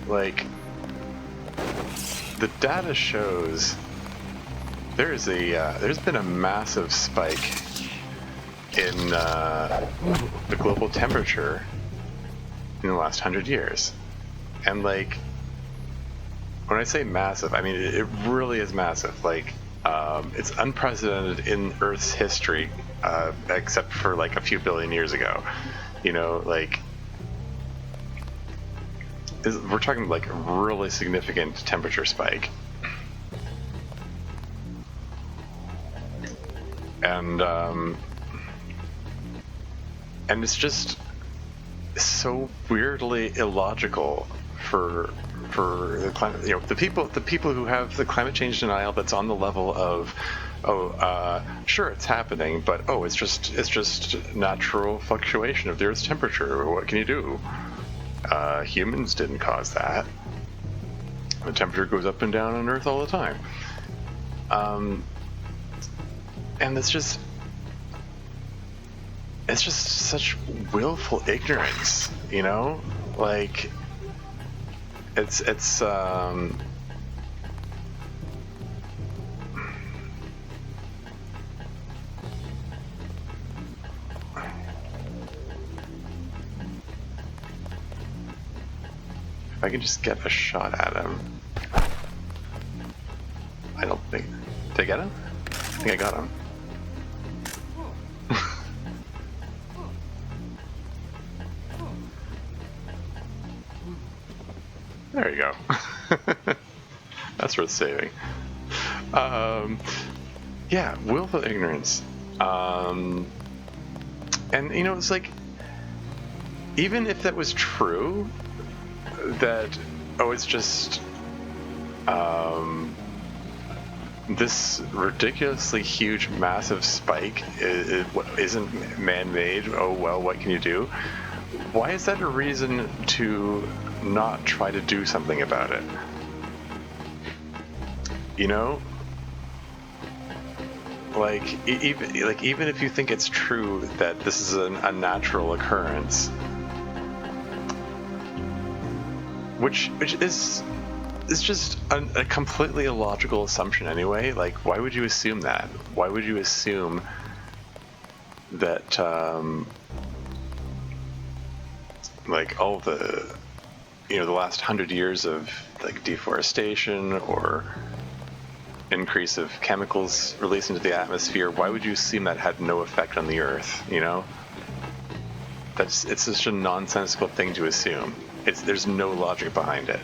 Like, the data shows there's been a massive spike in the global temperature in the last 100 years. And like, when I say massive, I mean it really is massive. Like, it's unprecedented in Earth's history, except for like a few billion years ago. You know, like, we're talking like a really significant temperature spike. And it's just so weirdly illogical for the climate. You know, the people who have the climate change denial that's on the level of, sure, it's happening, but it's just natural fluctuation of the Earth's temperature. What can you do? Humans didn't cause that. The temperature goes up and down on Earth all the time. And it's just such willful ignorance, you know? Like, it's if I can just get a shot at him. I don't think... Did I get him? I think I got him. There you go. That's worth saving. Yeah, willful ignorance. And, you know, it's like, even if that was true, that, it's just, this ridiculously huge, massive spike isn't man-made. Oh, well, what can you do? Why is that a reason to not try to do something about it? You know? Like, even if you think it's true that this is a natural occurrence, which is just a completely illogical assumption anyway. Like, why would you assume that? Why would you assume that, like, all the, you know, the last 100 years of, like, deforestation or increase of chemicals released into the atmosphere, why would you assume that had no effect on the Earth, you know? It's such a nonsensical thing to assume. There's no logic behind it.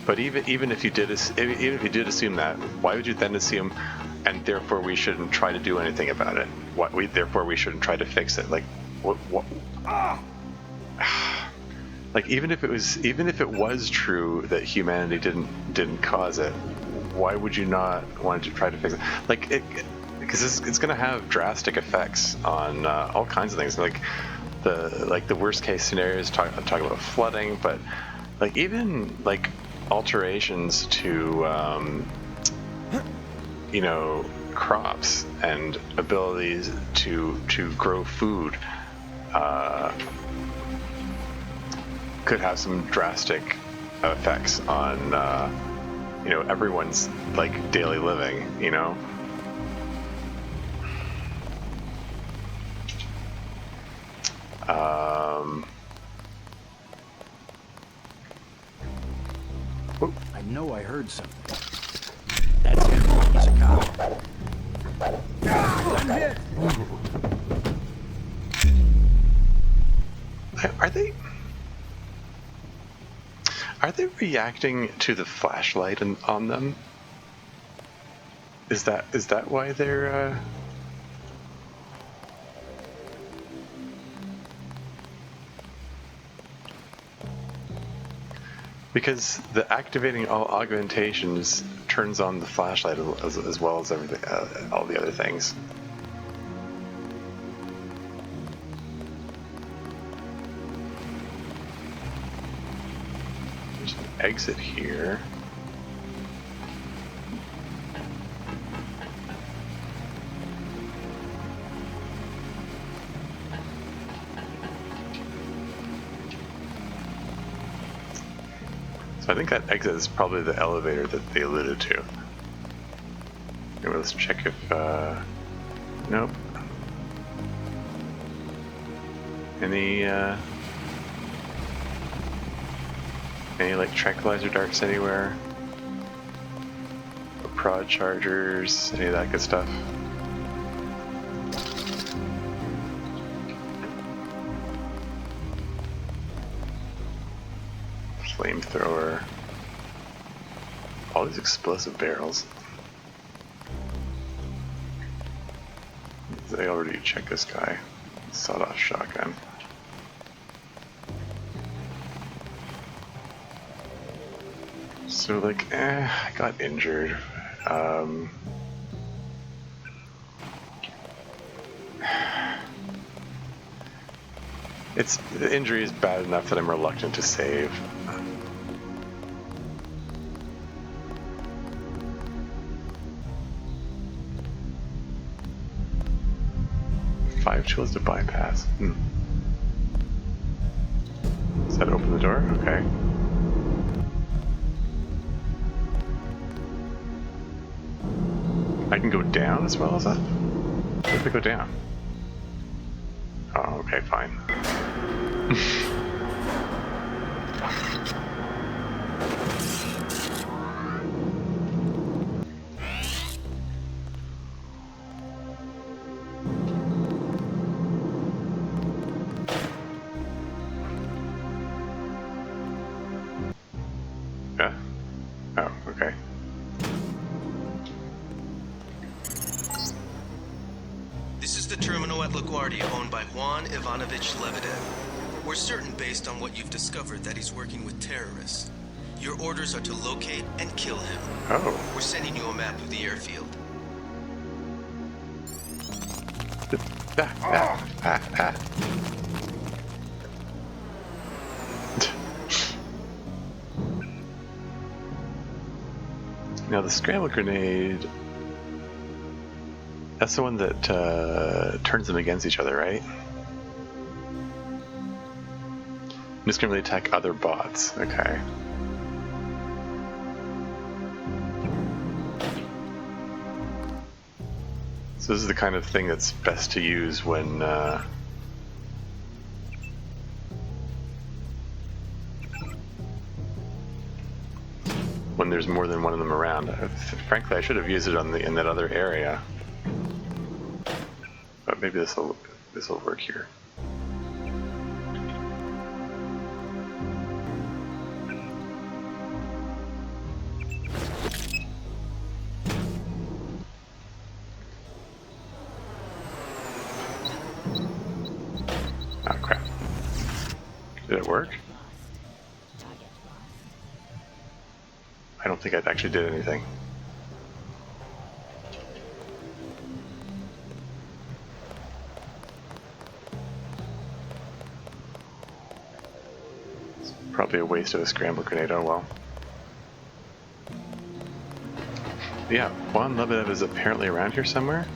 But even if you did assume that, why would you then assume, and therefore we shouldn't try to do anything about it? Therefore we shouldn't try to fix it? Like, what? Like, even if it was true that humanity didn't cause it, why would you not want to try to fix it? Like, because it's going to have drastic effects on all kinds of things. Like the worst case scenarios talk about flooding, but like even like alterations to you know, crops and abilities to grow food could have some drastic effects on you know, everyone's like daily living, you know. I know I heard something. That's him. He's a cop. I'm hit. Are they reacting to the flashlight on them? Is that why they're because the activating all augmentations turns on the flashlight as well as everything, all the other things. There's an exit here. So I think that exit is probably the elevator that they alluded to. Anyway, let's check if, nope. Any like tranquilizer darts anywhere? Or prod chargers, any of that good stuff? Flamethrower. All these explosive barrels. They already checked this guy. Sawed-off shotgun. So like, I got injured. The injury is bad enough that I'm reluctant to save. 5 tools to bypass. Does that open the door? Okay. I can go down as well as up? What if I go down? Oh, okay, fine. Yeah? Oh, okay. This is the terminal at Laguardia owned by Juan Ivanovich Lebedev. We're certain based on what you've discovered that he's working with terrorists. Your orders are to locate and kill him. Oh. We're sending you a map of the airfield. Now the scramble grenade, that's the one that turns them against each other, right? I'm just gonna really attack other bots, okay. So this is the kind of thing that's best to use when there's more than one of them around. Frankly, I should have used it on in that other area, but maybe this will work here. Oh crap! Did it work? I don't think I actually did anything. It's probably a waste of a scramble grenade, oh well. Yeah, Juan Lebedev is apparently around here somewhere.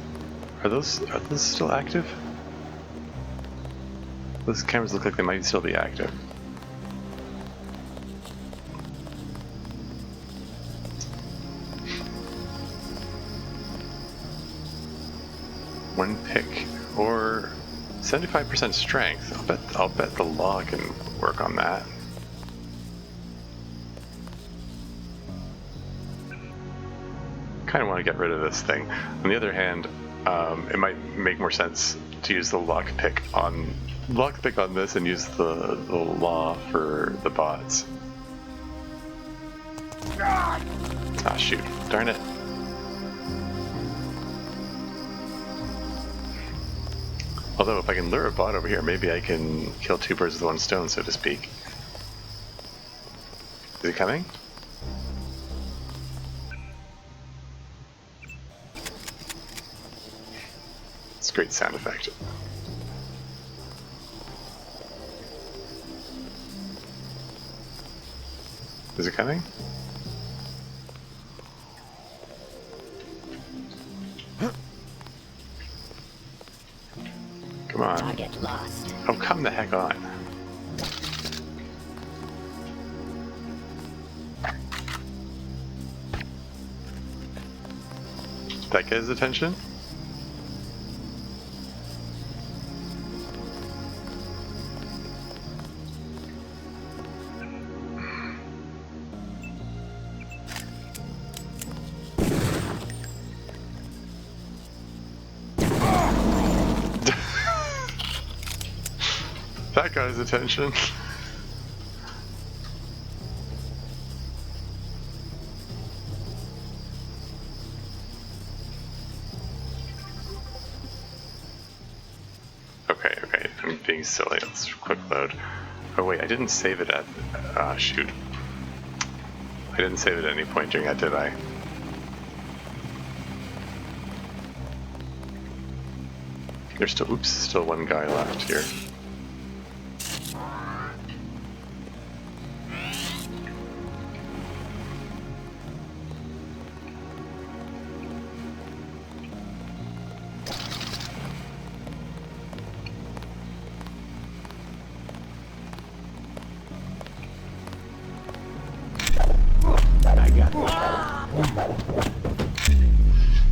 Are those still active? Those cameras look like they might still be active. One pick or 75% strength. I'll bet the law can work on that. Kind of want to get rid of this thing. On the other hand, it might make more sense to use the lockpick on this and use the law for the bots. Ah, shoot! Darn it! Although, if I can lure a bot over here, maybe I can kill two birds with one stone, so to speak. Is he coming? It's a great sound effect. Is it coming? Come on. Target lost. Oh, come the heck on. Did that get his attention? That got his attention. Okay, I'm being silly. Let's quick load. Oh wait, I didn't save it at... shoot. I didn't save it at any point during that, did I? There's still... Oops, still one guy left here.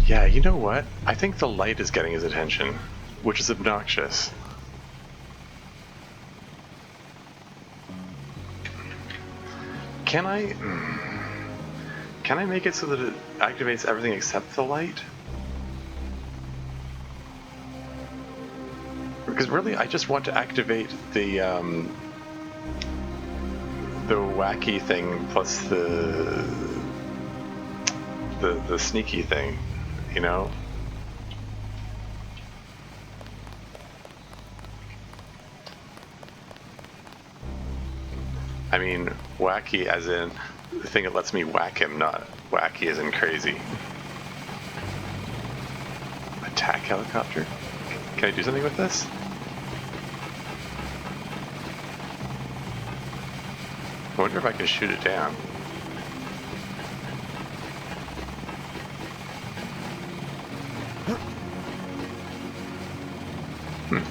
Yeah, you know what? I think the light is getting his attention, which is obnoxious. Can I make it so that it activates everything except the light? Because really, I just want to activate the wacky thing plus the sneaky thing, you know? I mean, wacky as in the thing that lets me whack him, not wacky as in crazy. Attack helicopter? Can I do something with this? I wonder if I can shoot it down.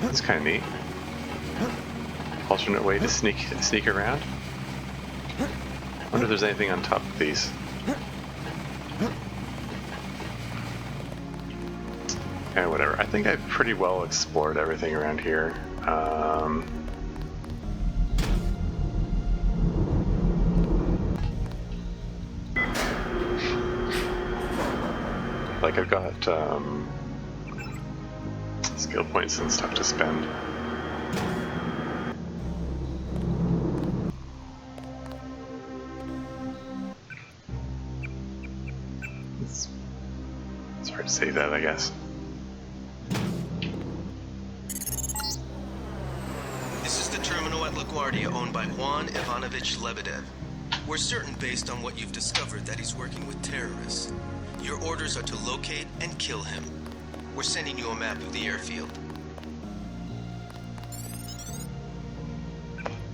That's kind of neat. Alternate way to sneak around. Wonder if there's anything on top of these. Yeah, whatever. I think I've pretty well explored everything around here. Like I've got skill points and stuff to spend. It's hard to say that, I guess. This is the terminal at Laguardia owned by Juan Ivanovich Lebedev. We're certain based on what you've discovered that he's working with terrorists. Your orders are to locate and kill him. We're sending you a map of the airfield.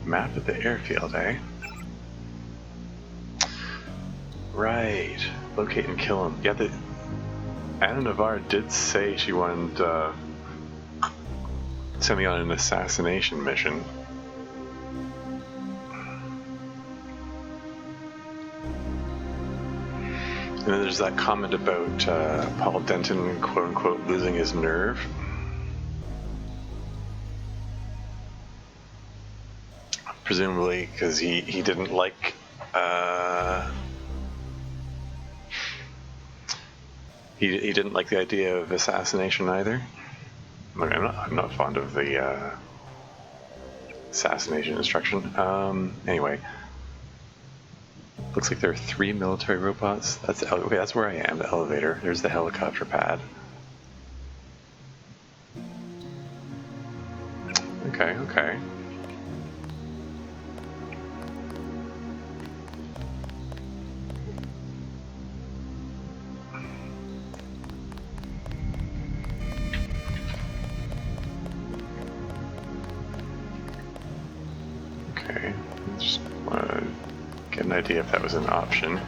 Map of the airfield, eh? Right. Locate and kill him. Yeah, Anna Navarre did say she wanted to send me on an assassination mission. And then there's that comment about Paul Denton, quote-unquote, losing his nerve. Presumably because he didn't like... He didn't like the idea of assassination either. I mean, I'm not fond of the assassination instruction. Anyway. Looks like there are 3 military robots. That's where I am, the elevator. There's the helicopter pad. Okay. Okay, just want to get an idea if that was an option.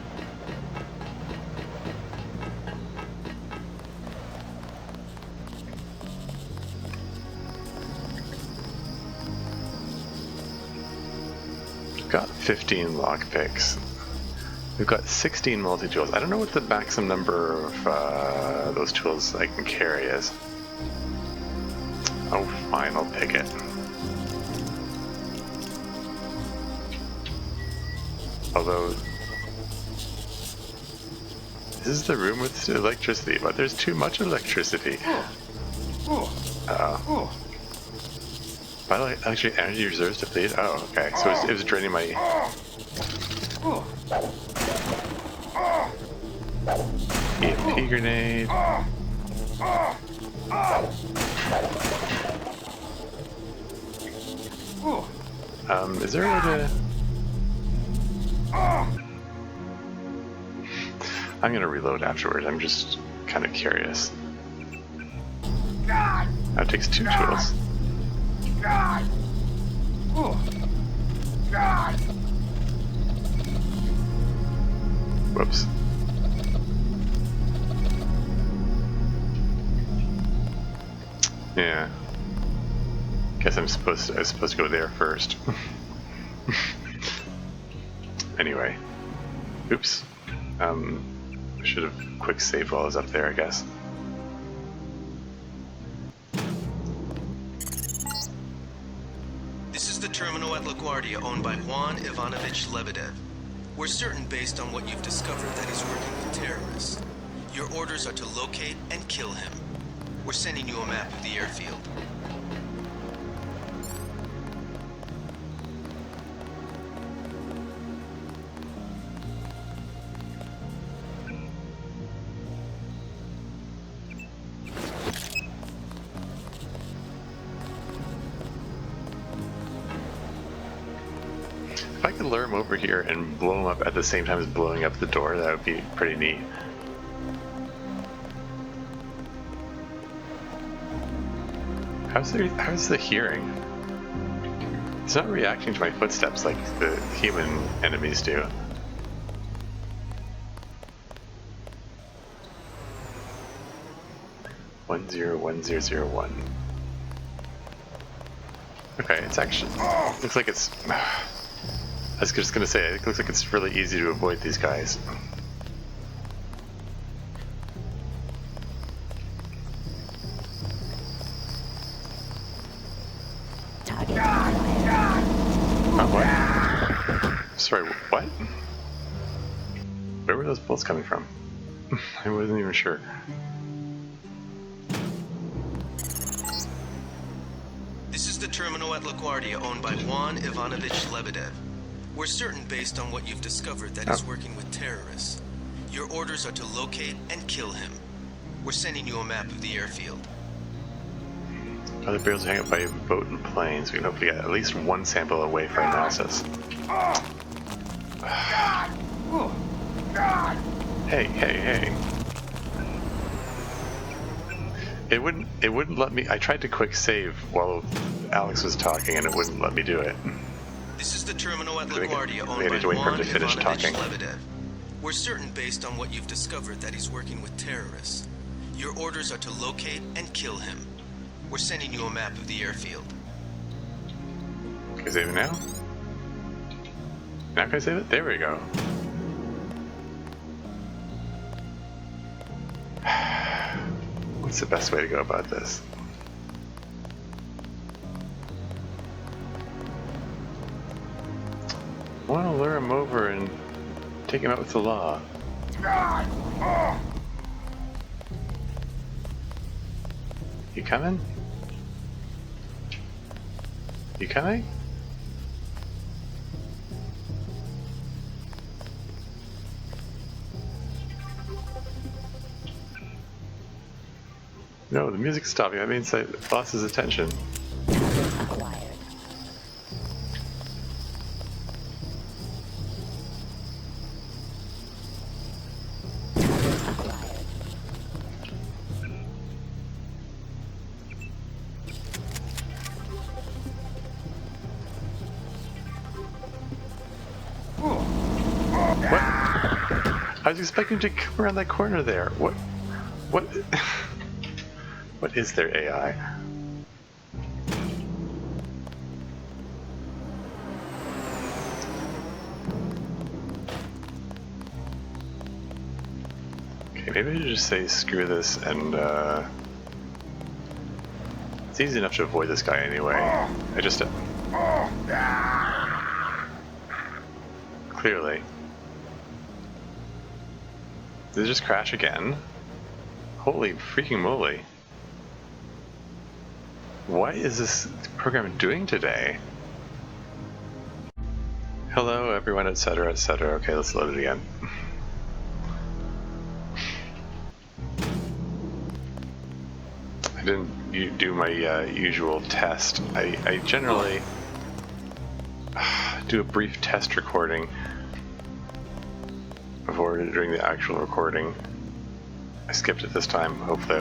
We've got 15 lockpicks. We've got 16 multi-tools. I don't know what the maximum number of those tools I can carry is. Oh, fine, I'll pick it. Although, this is the room with electricity, but there's too much electricity. Uh-oh. Vital actually energy reserves depleted? Oh, okay. So it was draining my... EMP grenade. Is there a way to... I'm gonna reload afterwards, I'm just kind of curious. That takes 2 tools. Whoops. Yeah. Guess I was supposed to go there first. Anyway. Oops. I should have quick saved while I was up there, I guess. This is the terminal at Laguardia owned by Juan Ivanovich Lebedev. We're certain based on what you've discovered that he's working with terrorists. Your orders are to locate and kill him. We're sending you a map of the airfield. If I could lure him over here and blow him up at the same time as blowing up the door, that would be pretty neat. How's the hearing? It's not reacting to my footsteps like the human enemies do. One zero 1001. Okay, it's actually looks like it's. I was just gonna say, it looks like it's really easy to avoid these guys. Oh, what? Sorry, what? Where were those bullets coming from? I wasn't even sure. This is the terminal at LaGuardia owned by Juan Ivanovich Lebedev. We're certain based on what you've discovered that he's working with terrorists. Your orders are to locate and kill him. We're sending you a map of the airfield. Other barrels hang up by boat and planes. We can hopefully get at least one sample away for analysis. Hey. It wouldn't let me. I tried to quick save while Alex was talking and it wouldn't let me do it. This is the terminal at LaGuardia owned by Juan Ivanovich talking. Lebedev. We're certain based on what you've discovered that he's working with terrorists. Your orders are to locate and kill him. We're sending you a map of the airfield. Can I save it now? Now can I save it? There we go. What's the best way to go about this? I want to lure him over and take him out with the law. You coming? You coming? No, the music's stopping. That means I lost his attention. Acquired. I was expecting to come around that corner there. What? What is their AI? Okay, maybe I should just say screw this and it's easy enough to avoid this guy anyway. I just clearly. Did it just crash again? Holy freaking moly. What is this program doing today? Hello everyone, etc, etc. Okay, let's load it again. I didn't do my usual test. I generally do a brief test recording before doing the actual recording. I skipped it this time, hopefully.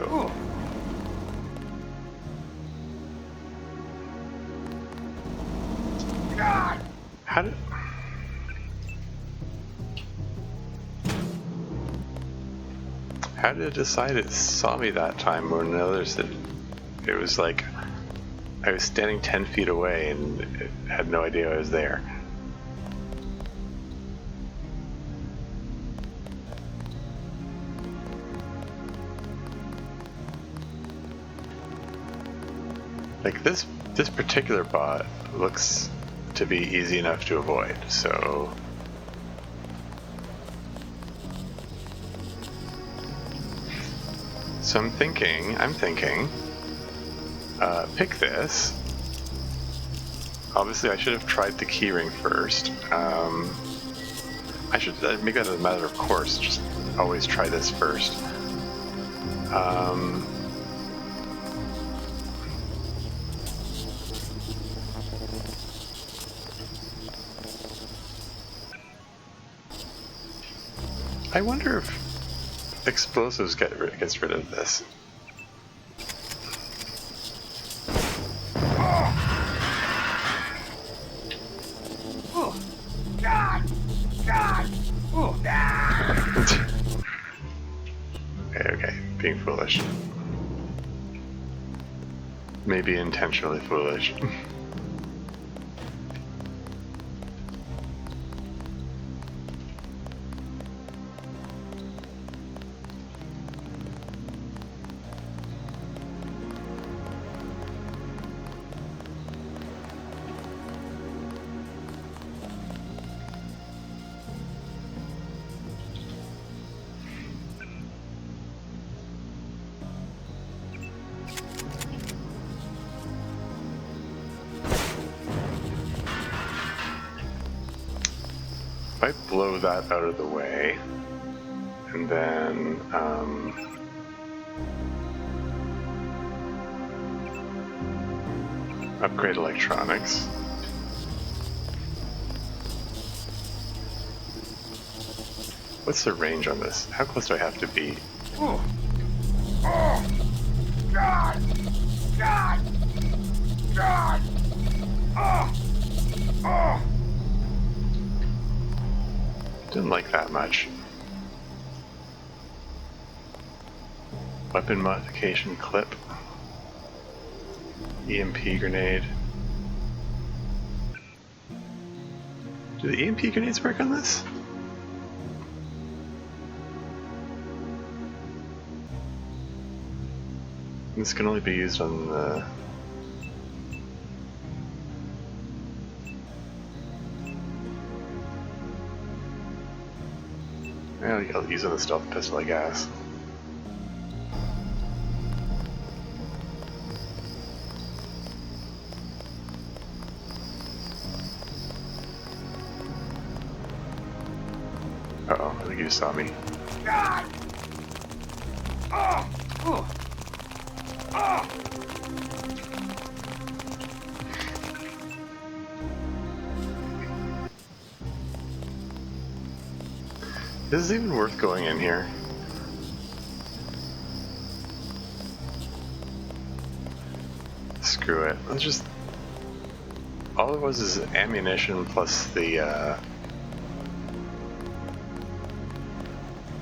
How did it decide it saw me that time when others did? It was like I was standing 10 feet away and it had no idea I was there. Like this particular bot looks to be easy enough to avoid, so I'm thinking, pick this. Obviously I should have tried the keyring first. I should make that as a matter of course, just always try this first. I wonder if explosives gets rid of this. Okay, being foolish. Maybe intentionally foolish. If I blow that out of the way, and then upgrade electronics. What's the range on this? How close do I have to be? Oh! Oh! God! God! God! Oh! Oh! Didn't like that much. Weapon modification clip. EMP grenade. Do the EMP grenades work on this? This can only be used on the... I'll use it on the stealth pistol, I guess. Uh-oh, I think you saw me. God! Oh! Oh! Oh! Is this even worth going in here? Screw it. Let's just... All it was is ammunition plus the,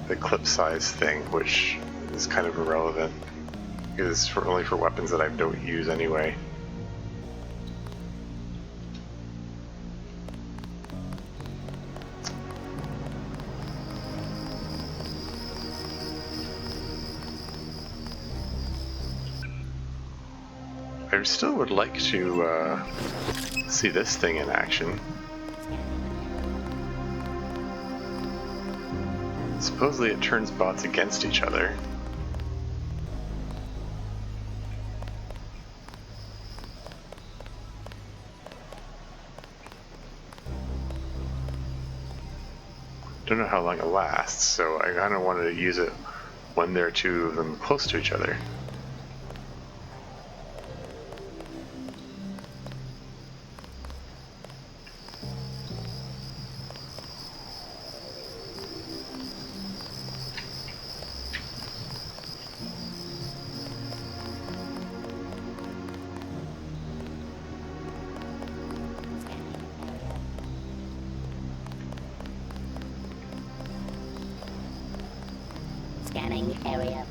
the clip size thing, which is kind of irrelevant. It's only for weapons that I don't use anyway. I still would like to see this thing in action. Supposedly it turns bots against each other. Don't know how long it lasts, so I kind of wanted to use it when there are two of them close to each other. Scanning area.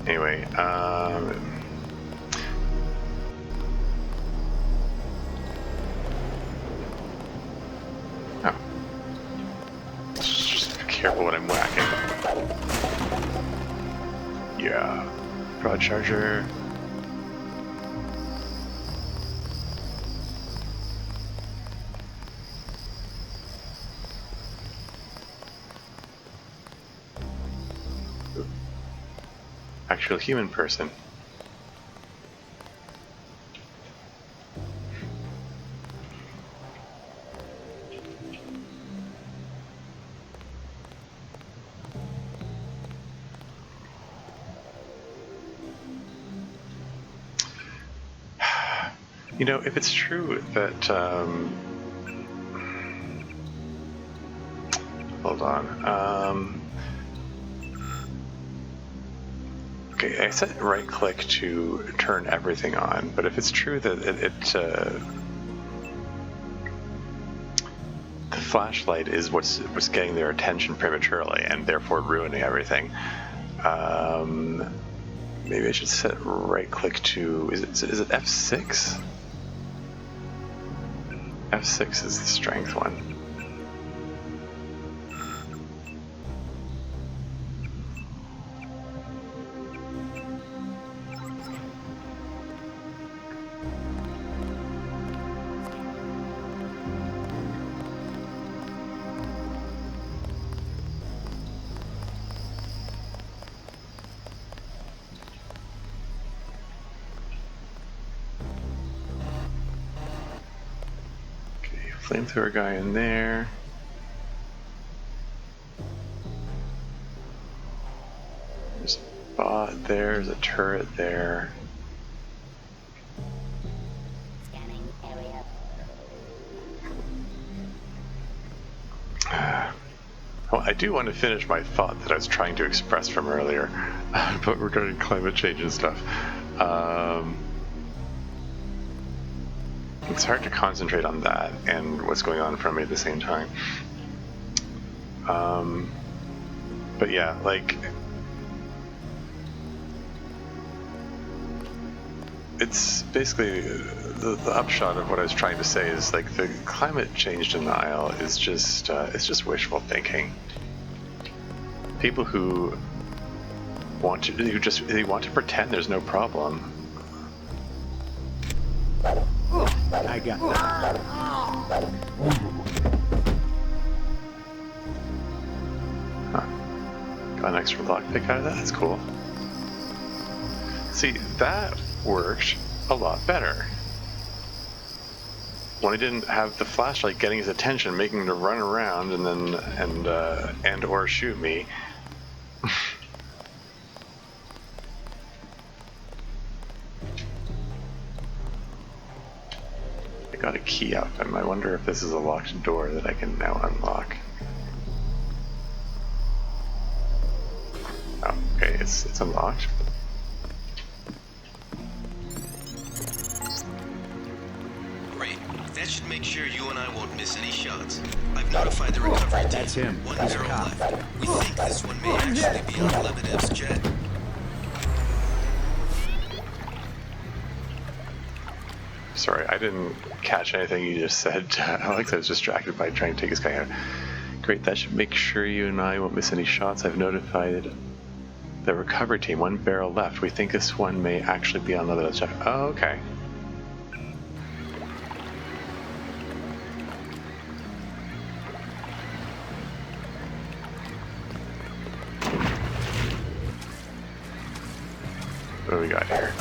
Anyway, oh. Just be careful what I'm whacking. Yeah. Broad charger. Actual human person. You know, if it's true that, hold on, okay, I set right click to turn everything on, but if it's true that the flashlight is what's getting their attention prematurely and therefore ruining everything, maybe I should set right click to, is it F6? F6 is the strength one. Flamethrower guy in there. There's a bot there, there's a turret there. Scanning area. Well, I do want to finish my thought that I was trying to express from earlier, but regarding climate change and stuff. It's hard to concentrate on that and what's going on in front of me at the same time. But yeah, like, it's basically the upshot of what I was trying to say is like the climate change denial is just it's just wishful thinking. People who want to pretend there's no problem. I got that. Huh. Got an extra lockpick out of that? That's cool. See, that worked a lot better. When I didn't have the flashlight getting his attention, making him to run around and then and or shoot me. Got a key up, and I wonder if this is a locked door that I can now unlock. it's unlocked. Great. That should make sure you and I won't miss any shots. I've notified the recovery team. That's him. One He's a barrel cop. left. We think this one may actually be on Lebedev's jet. Sorry, I didn't catch anything you just said. Alex, I was distracted by trying to take this guy out. Great, that should make sure you and I won't miss any shots. I've notified the recovery team. One barrel left. We think this one may actually be on Lebedev's jet. Oh, okay. What do we got here?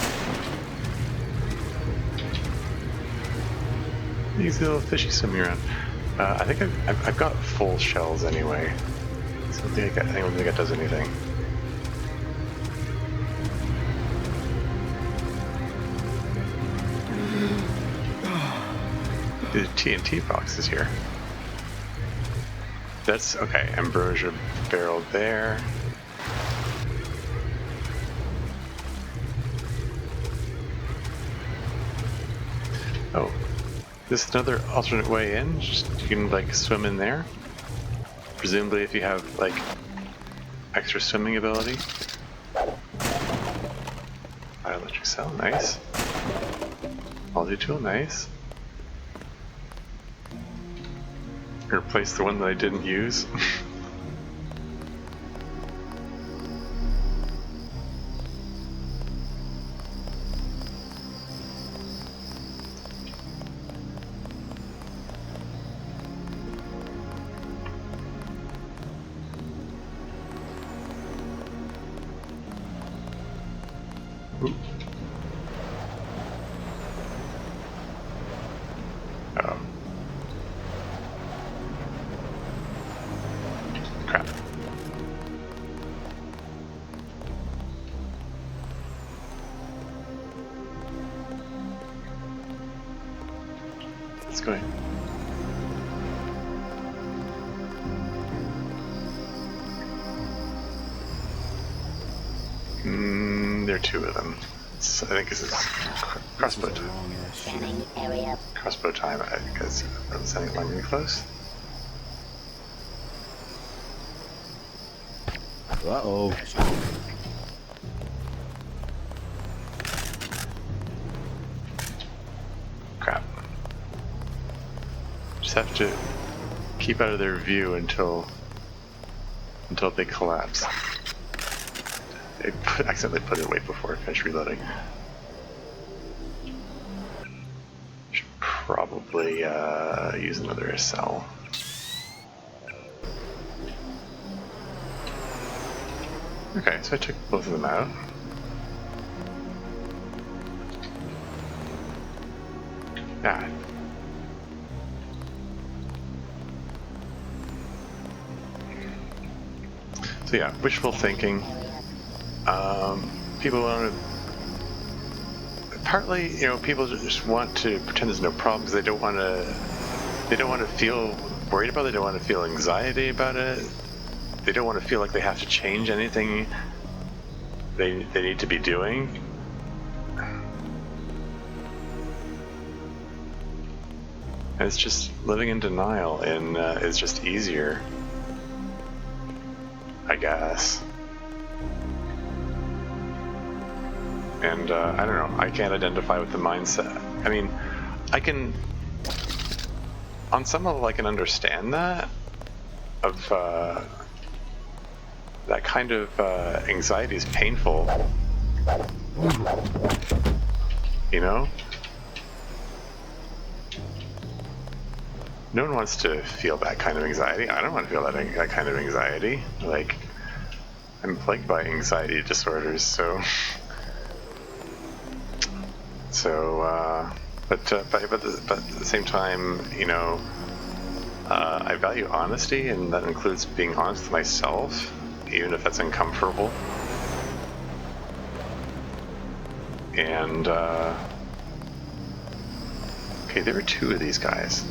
These little fishy swimming around. I think I've got full shells anyway. So I don't think that does anything. The TNT box is here. That's okay. Ambrosia barrel there. Oh, this is another alternate way in. Just you can like swim in there. Presumably, if you have like extra swimming ability. Electric cell, nice. Multi-tool, nice. Replace the one that I didn't use. Ooh. Oh. Crap. Let's go in. There are two of them. I think this is crossbow time. Scanning area. Crossbow time, because I'm sending one really close. Uh-oh. Crap. Just have to keep out of their view until they collapse. I accidentally put it away before I finished reloading. Should probably use another cell. Okay, so I took both of them out. Ah. So yeah, wishful thinking. People want to. Partly, you know, people just want to pretend there's no problems. They don't want to. They don't want to feel worried about it. They don't want to feel anxiety about it. They don't want to feel like they have to change anything they need to be doing. And it's just living in denial, and it's just easier, I guess. And I don't know, I can't identify with the mindset. I mean, I can, on some level I can understand that, of that kind of anxiety is painful, you know? No one wants to feel that kind of anxiety. I don't want to feel that kind of anxiety. Like, I'm plagued by anxiety disorders, so... but at the same time, you know, I value honesty, and that includes being honest with myself, even if that's uncomfortable. And, okay, there were two of these guys.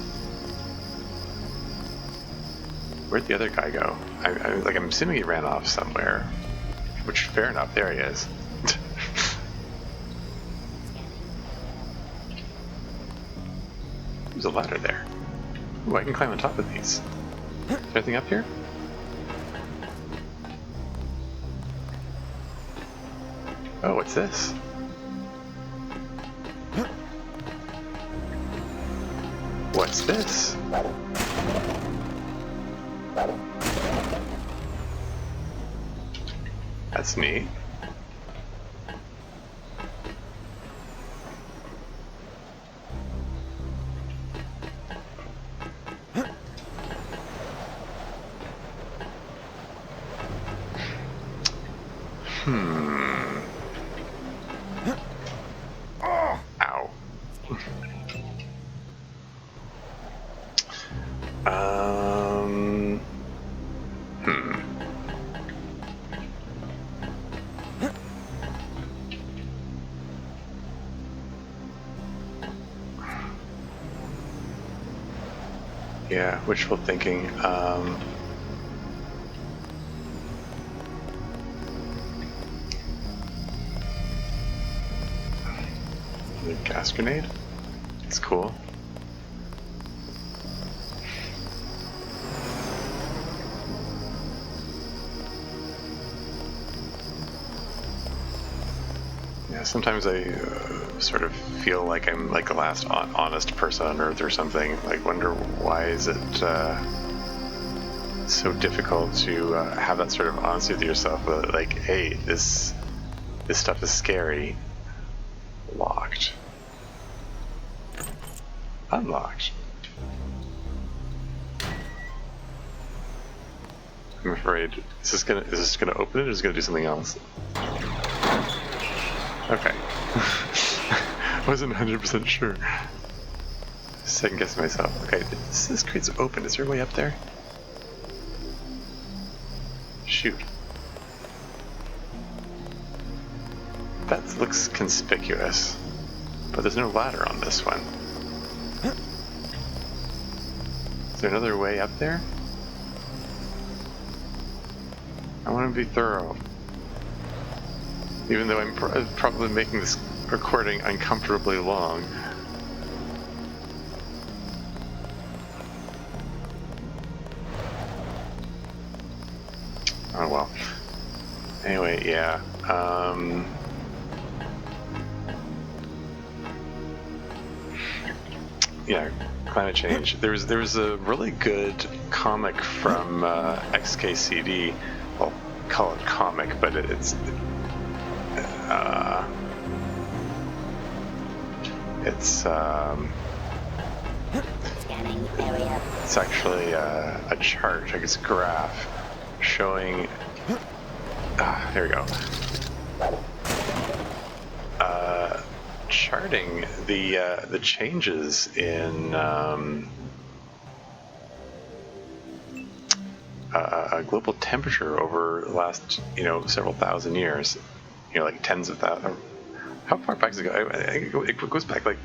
Where'd the other guy go? I'm assuming he ran off somewhere. Which, fair enough, there he is. There's a ladder there. Ooh, I can climb on top of these. Is there anything up here? Oh, what's this? What's this? That's neat. Ow. Yeah, wishful thinking. The gas grenade? It's cool. Yeah, sometimes I sort of feel like I'm like the last honest person on Earth or something. Like, wonder why is it so difficult to have that sort of honesty with yourself? Like, hey, this stuff is scary. Locked. Unlocked. I'm afraid. Is this gonna open it, or is it gonna do something else? Okay. Wasn't 100% sure. Second guessing myself. Okay, this crate's open. Is there a way up there? Shoot. That looks conspicuous, but there's no ladder on this one. Is there another way up there? I want to be thorough. Even though I'm probably making this recording uncomfortably long. Oh well. Anyway, yeah. Yeah, climate change. There was a really good comic from XKCD. Well, call it comic, but it's Scanning area. it's actually a chart, like it's a graph showing. There we go. Charting the changes in global temperature over the last several thousand years. Like tens of thousands. How far back does it go? I think it goes back like,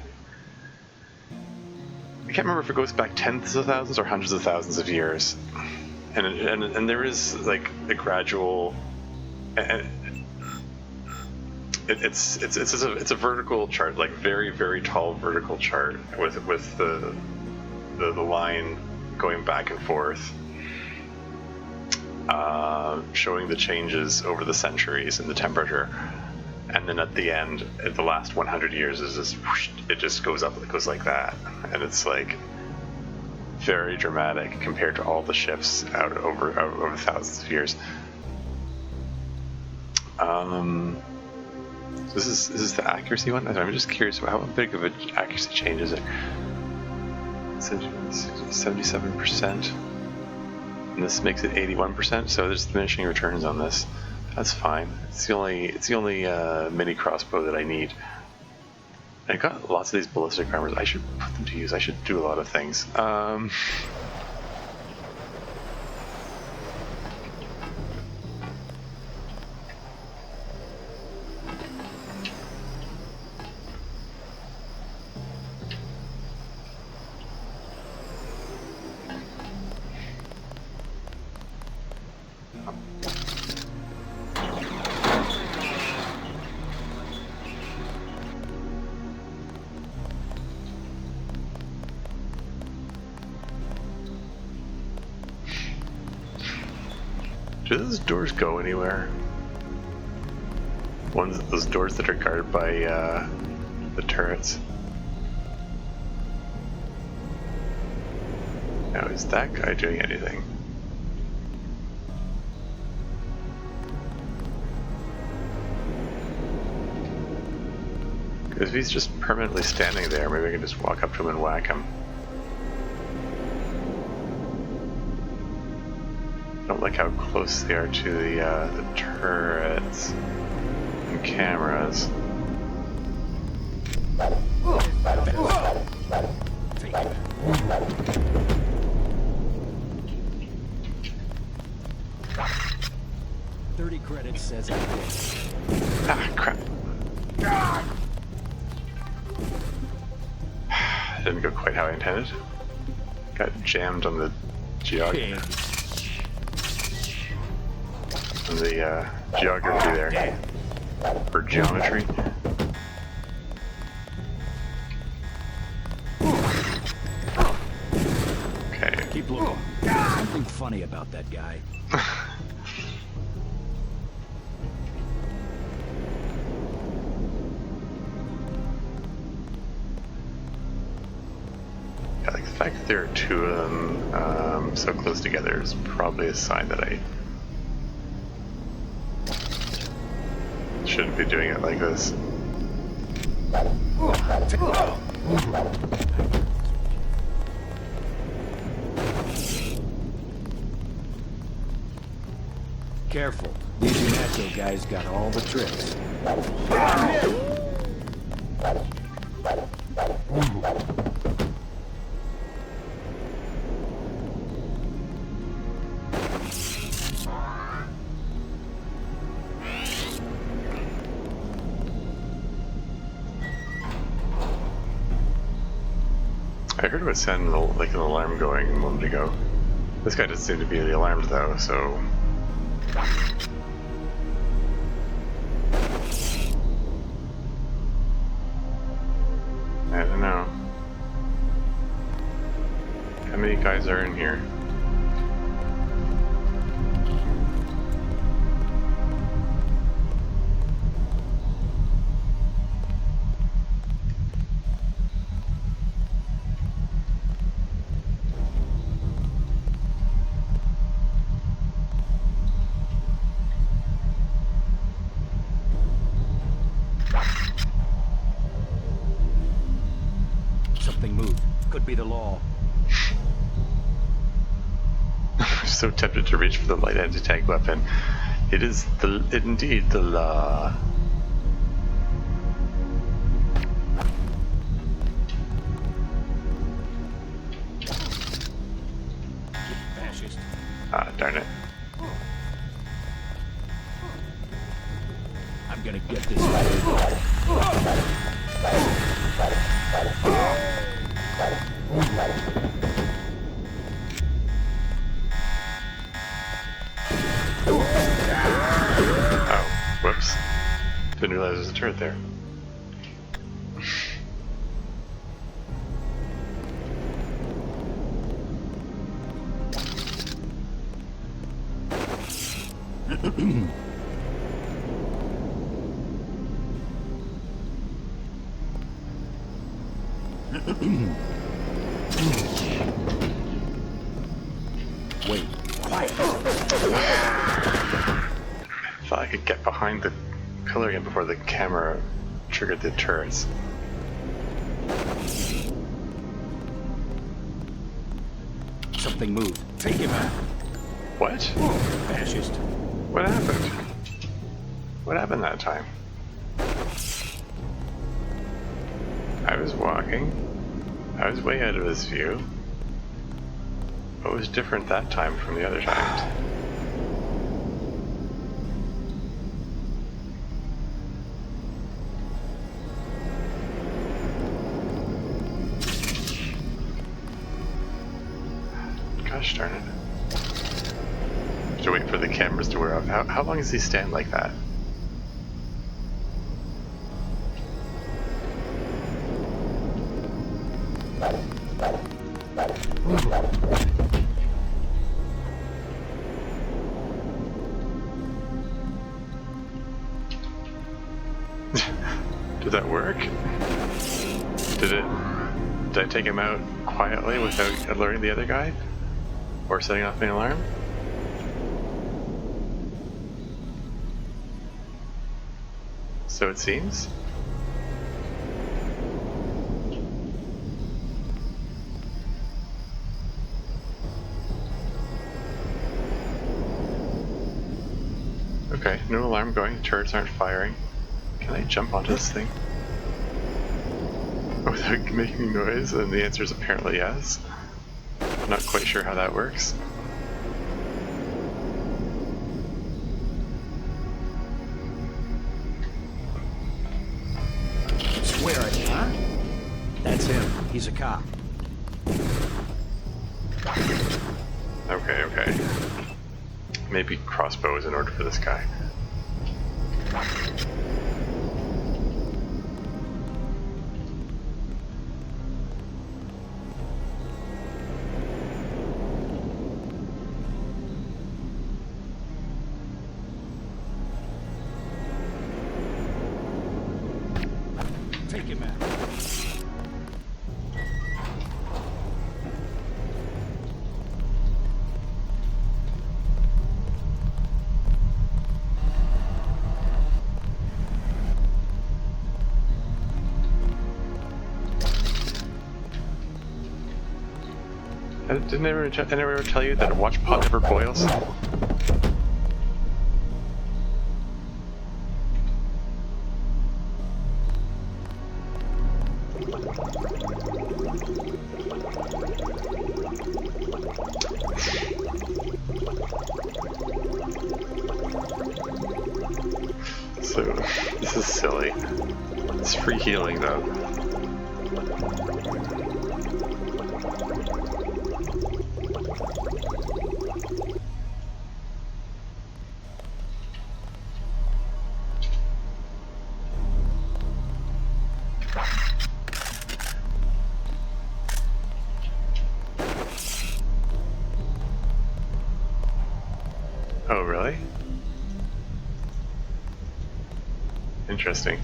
I can't remember if it goes back tens of thousands or hundreds of thousands of years. And there is like a gradual. It's a vertical chart, like very, very tall vertical chart with the line going back and forth, showing the changes over the centuries in the temperature, and then at the end, at the last 100 years, is just whoosh, it just goes up, it goes like that, and it's like very dramatic compared to all the shifts out over thousands of years. Is this the accuracy one? I'm just curious, how big of an accuracy change is it? 77%, and this makes it 81%. So there's diminishing returns on this. That's fine. It's the only mini crossbow that I need. I got lots of these ballistic armors. I should put them to use. I should do a lot of things. Do those doors go anywhere? Those doors that are guarded by the turrets. Now, is that guy doing anything? Because if he's just permanently standing there, maybe I can just walk up to him and whack him. I don't like how close they are to the turrets and cameras. Take it. 30 credits says I did. Ah, crap. Didn't go quite how I intended. Got jammed on the geography there. Or geometry. Okay. Keep looking. Something funny about that guy. Yeah, like the fact that there are two of them so close together is probably a sign that I shouldn't be doing it like this. Careful. These Nacho guys got all the tricks. I heard it sound like an alarm going a moment ago. This guy doesn't seem to be the alarmed though, so... I don't know. How many guys are in here? Something moved. Could be the law. I'm so tempted to reach for the light anti-tank weapon. It is indeed the law. Fascist. Ah, darn it. I'm gonna get this guy. Oh, whoops. Didn't realize there was a turret there. Wait. Quiet. Thought I could get behind the pillar again before the camera triggered the turrets. Something moved. Take him out. What? Fascist. What happened? What happened that time? I was walking. I was way out of his view. What was different that time from the other times? Gosh darn it. Have to wait for the cameras to wear off. How long does he stand like that? Did that work? Did I take him out quietly without alerting the other guy? Or setting off an alarm? So it seems? Okay, no alarm going, turrets aren't firing. Can I jump onto this thing without making noise? And the answer is apparently yes. I'm not quite sure how that works. Swear it, huh? That's him. He's a cop. Okay, okay. Maybe crossbow is in order for this guy. Take him out. Didn't anyone ever tell you that a watch pot never boils? So, this is silly. It's free healing though. Oh, really? Interesting.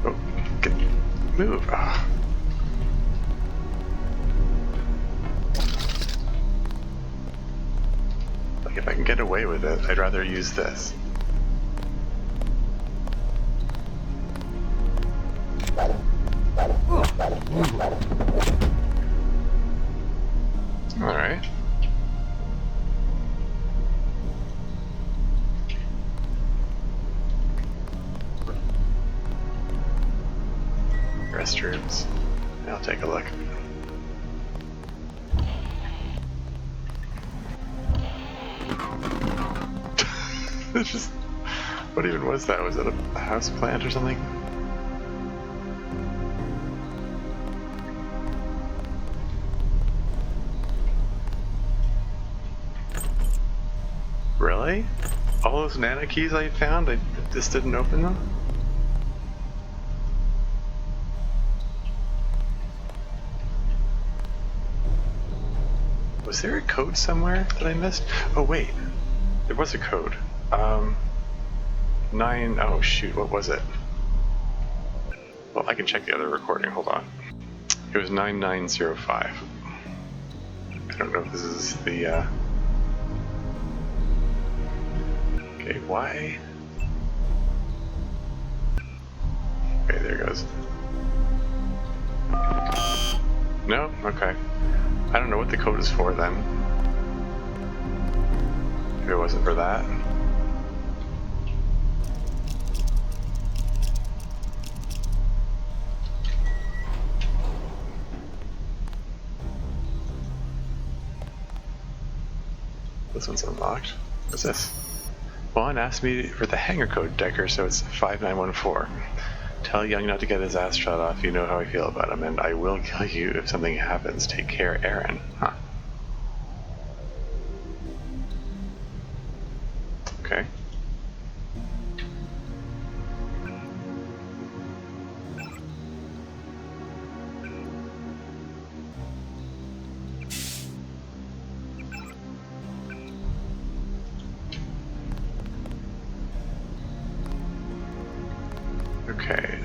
Oh, move. Ah. Like, if I can get away with it, I'd rather use this. Alright. Restrooms. I'll take a look. It's just... What even was that? Was it a house plant or something? Really? All those nano keys I found, I just didn't open them? Was there a code somewhere that I missed? Oh wait, there was a code. 9, oh shoot, what was it? Well, I can check the other recording, hold on. It was 9905. I don't know if this is the, okay, why? Okay, there it goes. No? Okay. I don't know what the code is for then. If it wasn't for that. This one's unlocked. What's this? Juan asked me for the hangar code, Decker, so it's 5914. Tell Young not to get his ass shot off. You know how I feel about him, and I will kill you if something happens. Take care, Aaron. Huh. Okay.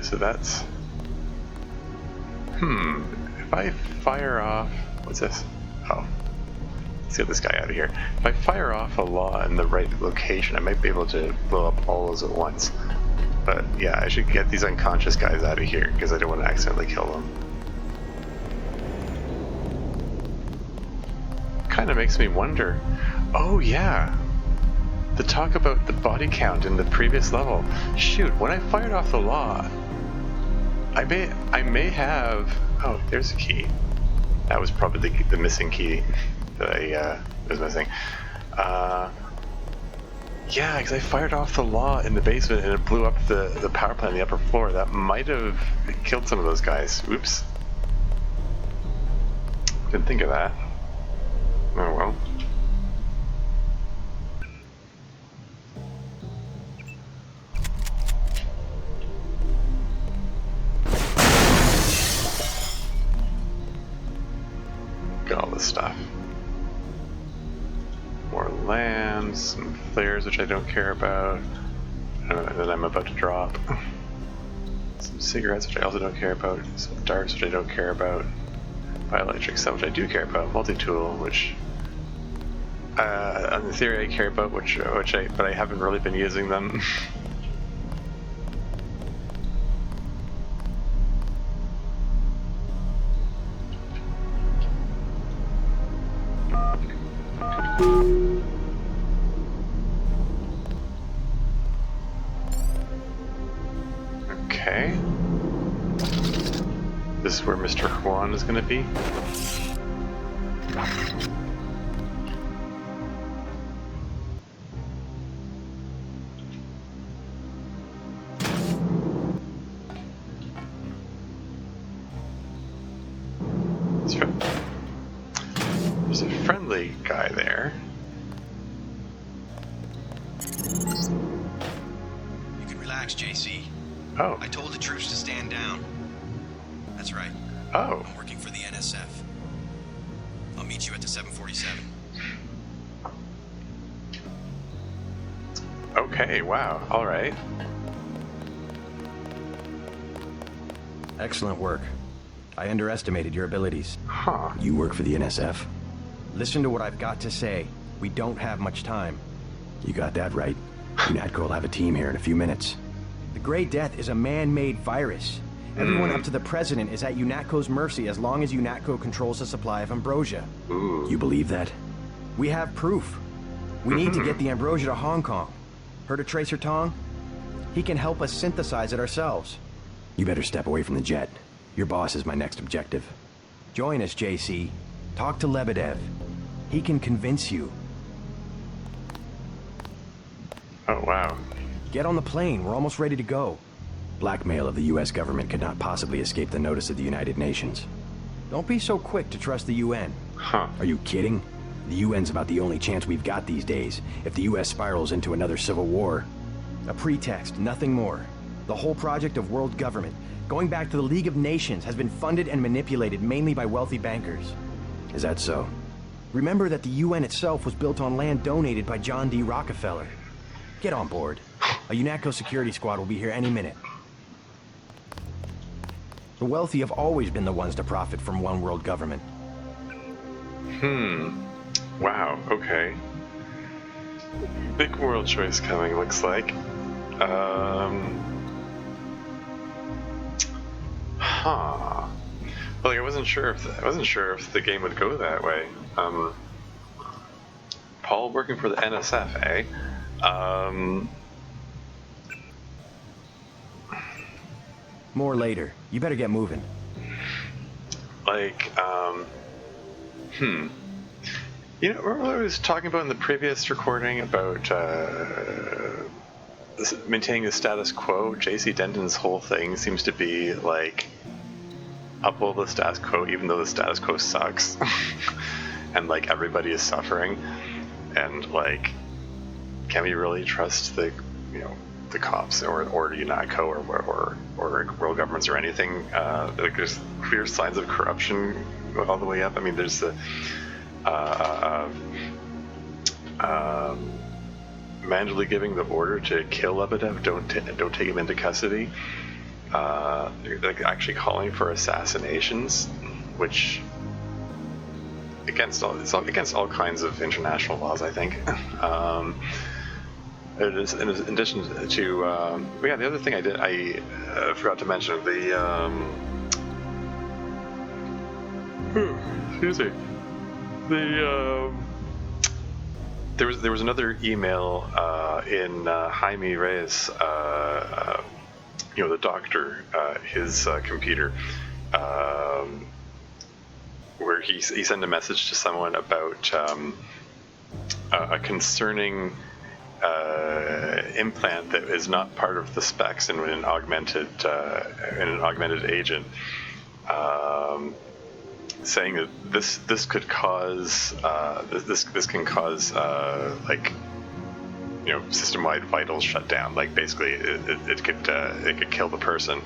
so that's... If I fire off... What's this? Oh. Let's get this guy out of here. If I fire off a law in the right location, I might be able to blow up all those at once. But yeah, I should get these unconscious guys out of here, because I don't want to accidentally kill them. Kind of makes me wonder. Oh yeah! The talk about the body count in the previous level. Shoot, when I fired off the law, I may have... Oh, there's a key. That was probably the missing key that I was missing. Yeah, because I fired off the law in the basement and it blew up the power plant on the upper floor. That might have killed some of those guys. Oops. Didn't think of that. Oh well. Got all this stuff. More lamps, some flares which I don't care about, that I'm about to drop. Some cigarettes which I also don't care about, some darts which I don't care about, bioelectric stuff which I do care about, multi-tool which in theory I care about, but I haven't really been using them. Okay. This is where Mr. Juan is going to be. There's a friendly guy there. You can relax, JC. Oh. I told the troops to stand down. That's right. Oh. I'm working for the NSF. I'll meet you at the 747. Okay, wow. Alright. Excellent work. I underestimated your abilities. Huh. You work for the NSF? Listen to what I've got to say. We don't have much time. You got that right. UNATCO will have a team here in a few minutes. The Grey Death is a man-made virus. Everyone up to the President is at UNATCO's mercy as long as UNATCO controls the supply of Ambrosia. Ooh. You believe that? We have proof. We need to get the Ambrosia to Hong Kong. Heard of Tracer Tong? He can help us synthesize it ourselves. You better step away from the jet. Your boss is my next objective. Join us, JC. Talk to Lebedev. He can convince you. Oh, wow. Get on the plane. We're almost ready to go. Blackmail of the U.S. government could not possibly escape the notice of the United Nations. Don't be so quick to trust the UN. Huh. Are you kidding? The UN's about the only chance we've got these days. If the U.S. spirals into another civil war... A pretext, nothing more. The whole project of world government, going back to the League of Nations, has been funded and manipulated mainly by wealthy bankers. Is that so? Remember that the UN itself was built on land donated by John D. Rockefeller. Get on board. A UNATCO security squad will be here any minute. The wealthy have always been the ones to profit from one world government. Wow, okay. Big world choice coming, looks like. Huh. Well, like, I wasn't sure if the game would go that way. Paul working for the NSF, eh? More later. You better get moving. Like, You know, remember what I was talking about in the previous recording about maintaining the status quo? J.C. Denton's whole thing seems to be, like, uphold the status quo even though the status quo sucks. And, like, everybody is suffering. And, like, can we really trust the, you know, the cops or UNATCO or world governments or anything? Like, there's clear signs of corruption all the way up. I mean, there's the manually giving the order to kill Lebedev, don't take him into custody. they're like actually calling for assassinations, which against all kinds of international laws, I think. It is in addition to yeah, the other thing I forgot to mention, the excuse me, the there was another email in Jaime Reyes, the doctor, his computer, where he sent a message to someone about a concerning implant that is not part of the specs in an augmented agent, saying that this could cause this can cause system-wide vitals shutdown. Like basically, it could kill the person.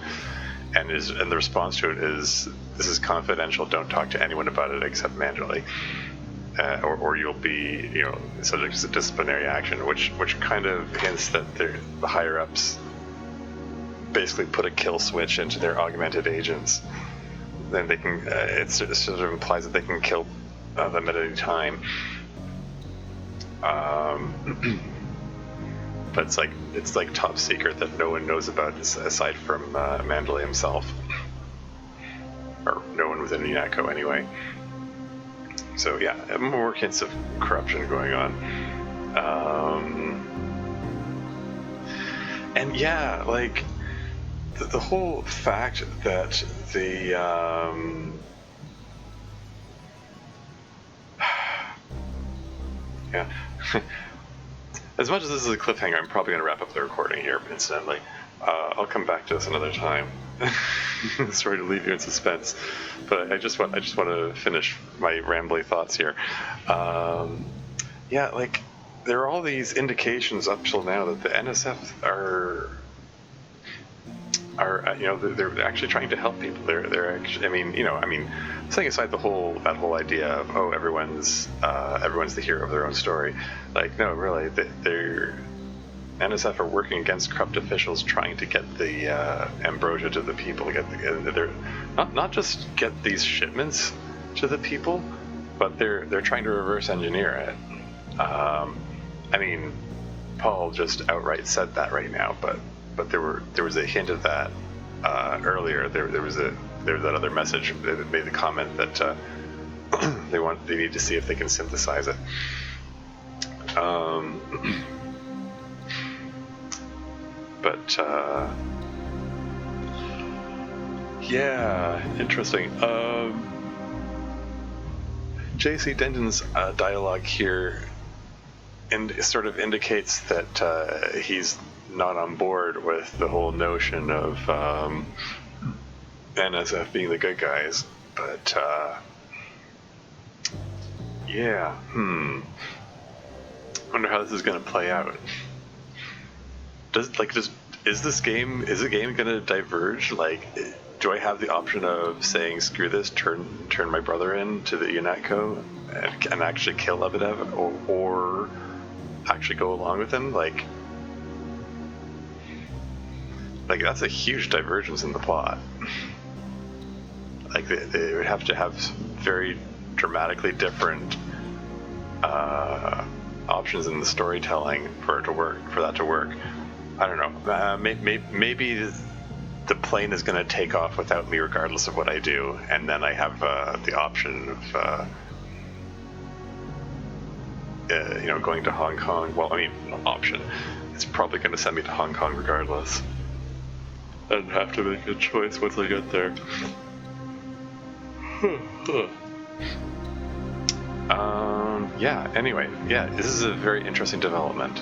And the response to it is, this is confidential. Don't talk to anyone about it except manually, or you'll be subject to disciplinary action. Which kind of hints that the higher ups basically put a kill switch into their augmented agents. Then they can. It sort of implies that they can kill them at any time. But it's like top secret that no one knows about aside from Mandalay himself, or no one within UNATCO anyway. So yeah, more hints of corruption going on, and yeah, like the whole fact that the yeah. As much as this is a cliffhanger, I'm probably going to wrap up the recording here, incidentally. I'll come back to this another time. Sorry to leave you in suspense, but I just want to finish my rambly thoughts here. Yeah, like there are all these indications up till now that the NSF are they're actually trying to help people. They're actually, setting aside that whole idea of everyone's the hero of their own story. Like, no, really, they're NSF are working against corrupt officials, trying to get the Ambrosia to the people. They're not just get these shipments to the people, but they're trying to reverse engineer it. Paul just outright said that right now, but there was a hint of that earlier. There was that other message that made the comment that they need to see if they can synthesize it. Yeah, interesting. J.C. Denton's dialogue here sort of indicates that he's not on board with the whole notion of NSF being the good guys, but yeah, wonder how this is going to play out. Is the game going to diverge? Like, do I have the option of saying screw this, turn my brother in to the UNATCO and actually kill Lebedev, or actually go along with him? Like that's a huge divergence in the plot. Like they would have to have very dramatically different options in the storytelling for that to work. I don't know. Maybe the plane is going to take off without me, regardless of what I do, and then I have the option of going to Hong Kong. Well, option. It's probably going to send me to Hong Kong regardless. I'd have to make a choice once I get there. Yeah, anyway, yeah, this is a very interesting development.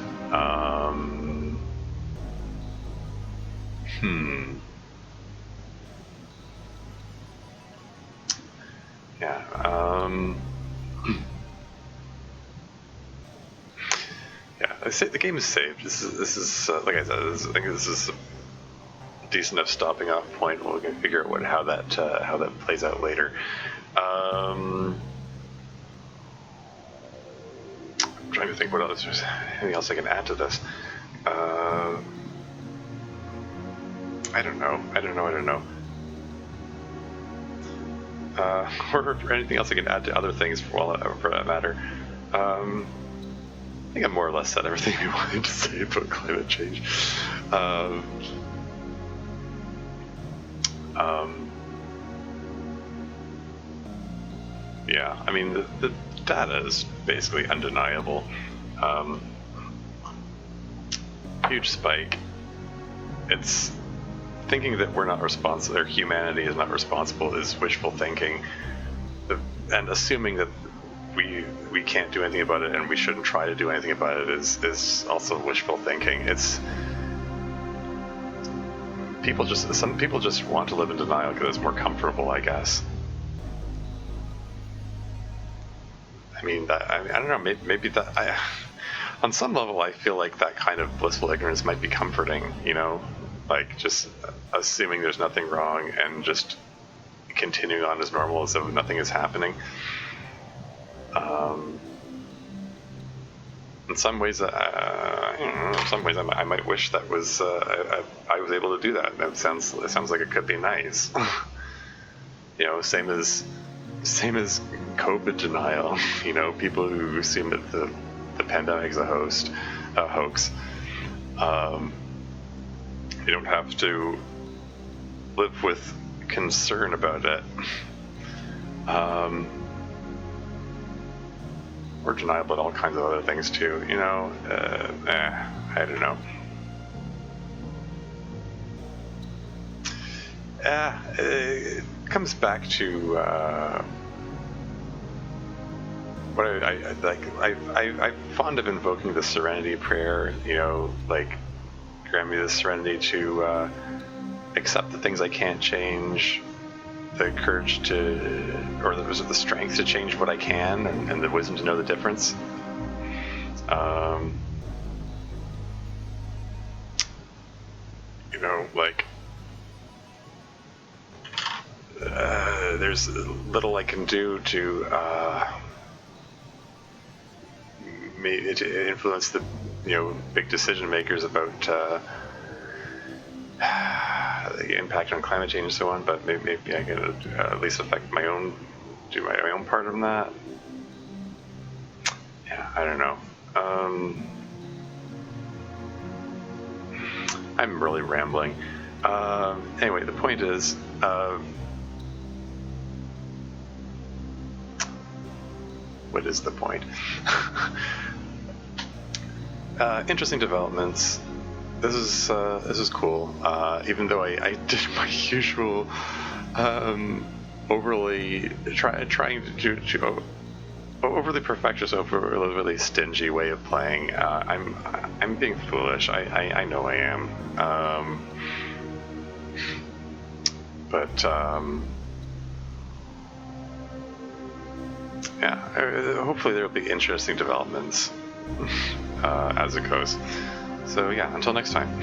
Yeah, yeah, I say the game is saved. This is like I said, I think this is a decent enough stopping off point. We'll figure out how that plays out later. I'm trying to think what else. There's anything else I can add to this. I don't know. Or anything else I can add to other things for that matter. I think I more or less said everything we wanted to say about climate change. Yeah, I mean, the data is basically undeniable. Huge spike. It's thinking that we're not responsible, or humanity is not responsible, is wishful thinking. And assuming that we can't do anything about it and we shouldn't try to do anything about it is also wishful thinking. It's some people just want to live in denial because it's more comfortable, I guess. I mean, I don't know, maybe that, on some level I feel like that kind of blissful ignorance might be comforting, you know? Like, just assuming there's nothing wrong and just continuing on as normal as though nothing is happening. In some ways, I might wish that was I was able to do that. It sounds like it could be nice. You know, same as COVID denial. You know, people who assume that the pandemic is a hoax. You don't have to live with concern about it. Or denial about all kinds of other things too, you know. I don't know. It comes back to what I like. I'm fond of invoking the Serenity Prayer, you know, like, grant me the serenity to accept the things I can't change, the courage to, or the strength to change what I can, and the wisdom to know the difference. You know, like, there's little I can do to influence the, you know, big decision makers about the impact on climate change and so on, but maybe I can at least affect my own part of that. Yeah, I don't know. I'm really rambling. Anyway, the point is, what is the point? Interesting developments. This is cool. Even though I did my usual overly trying to overly perfectionist, overly stingy way of playing. I'm being foolish. I know I am. But yeah, hopefully there will be interesting developments as it goes. So yeah, until next time.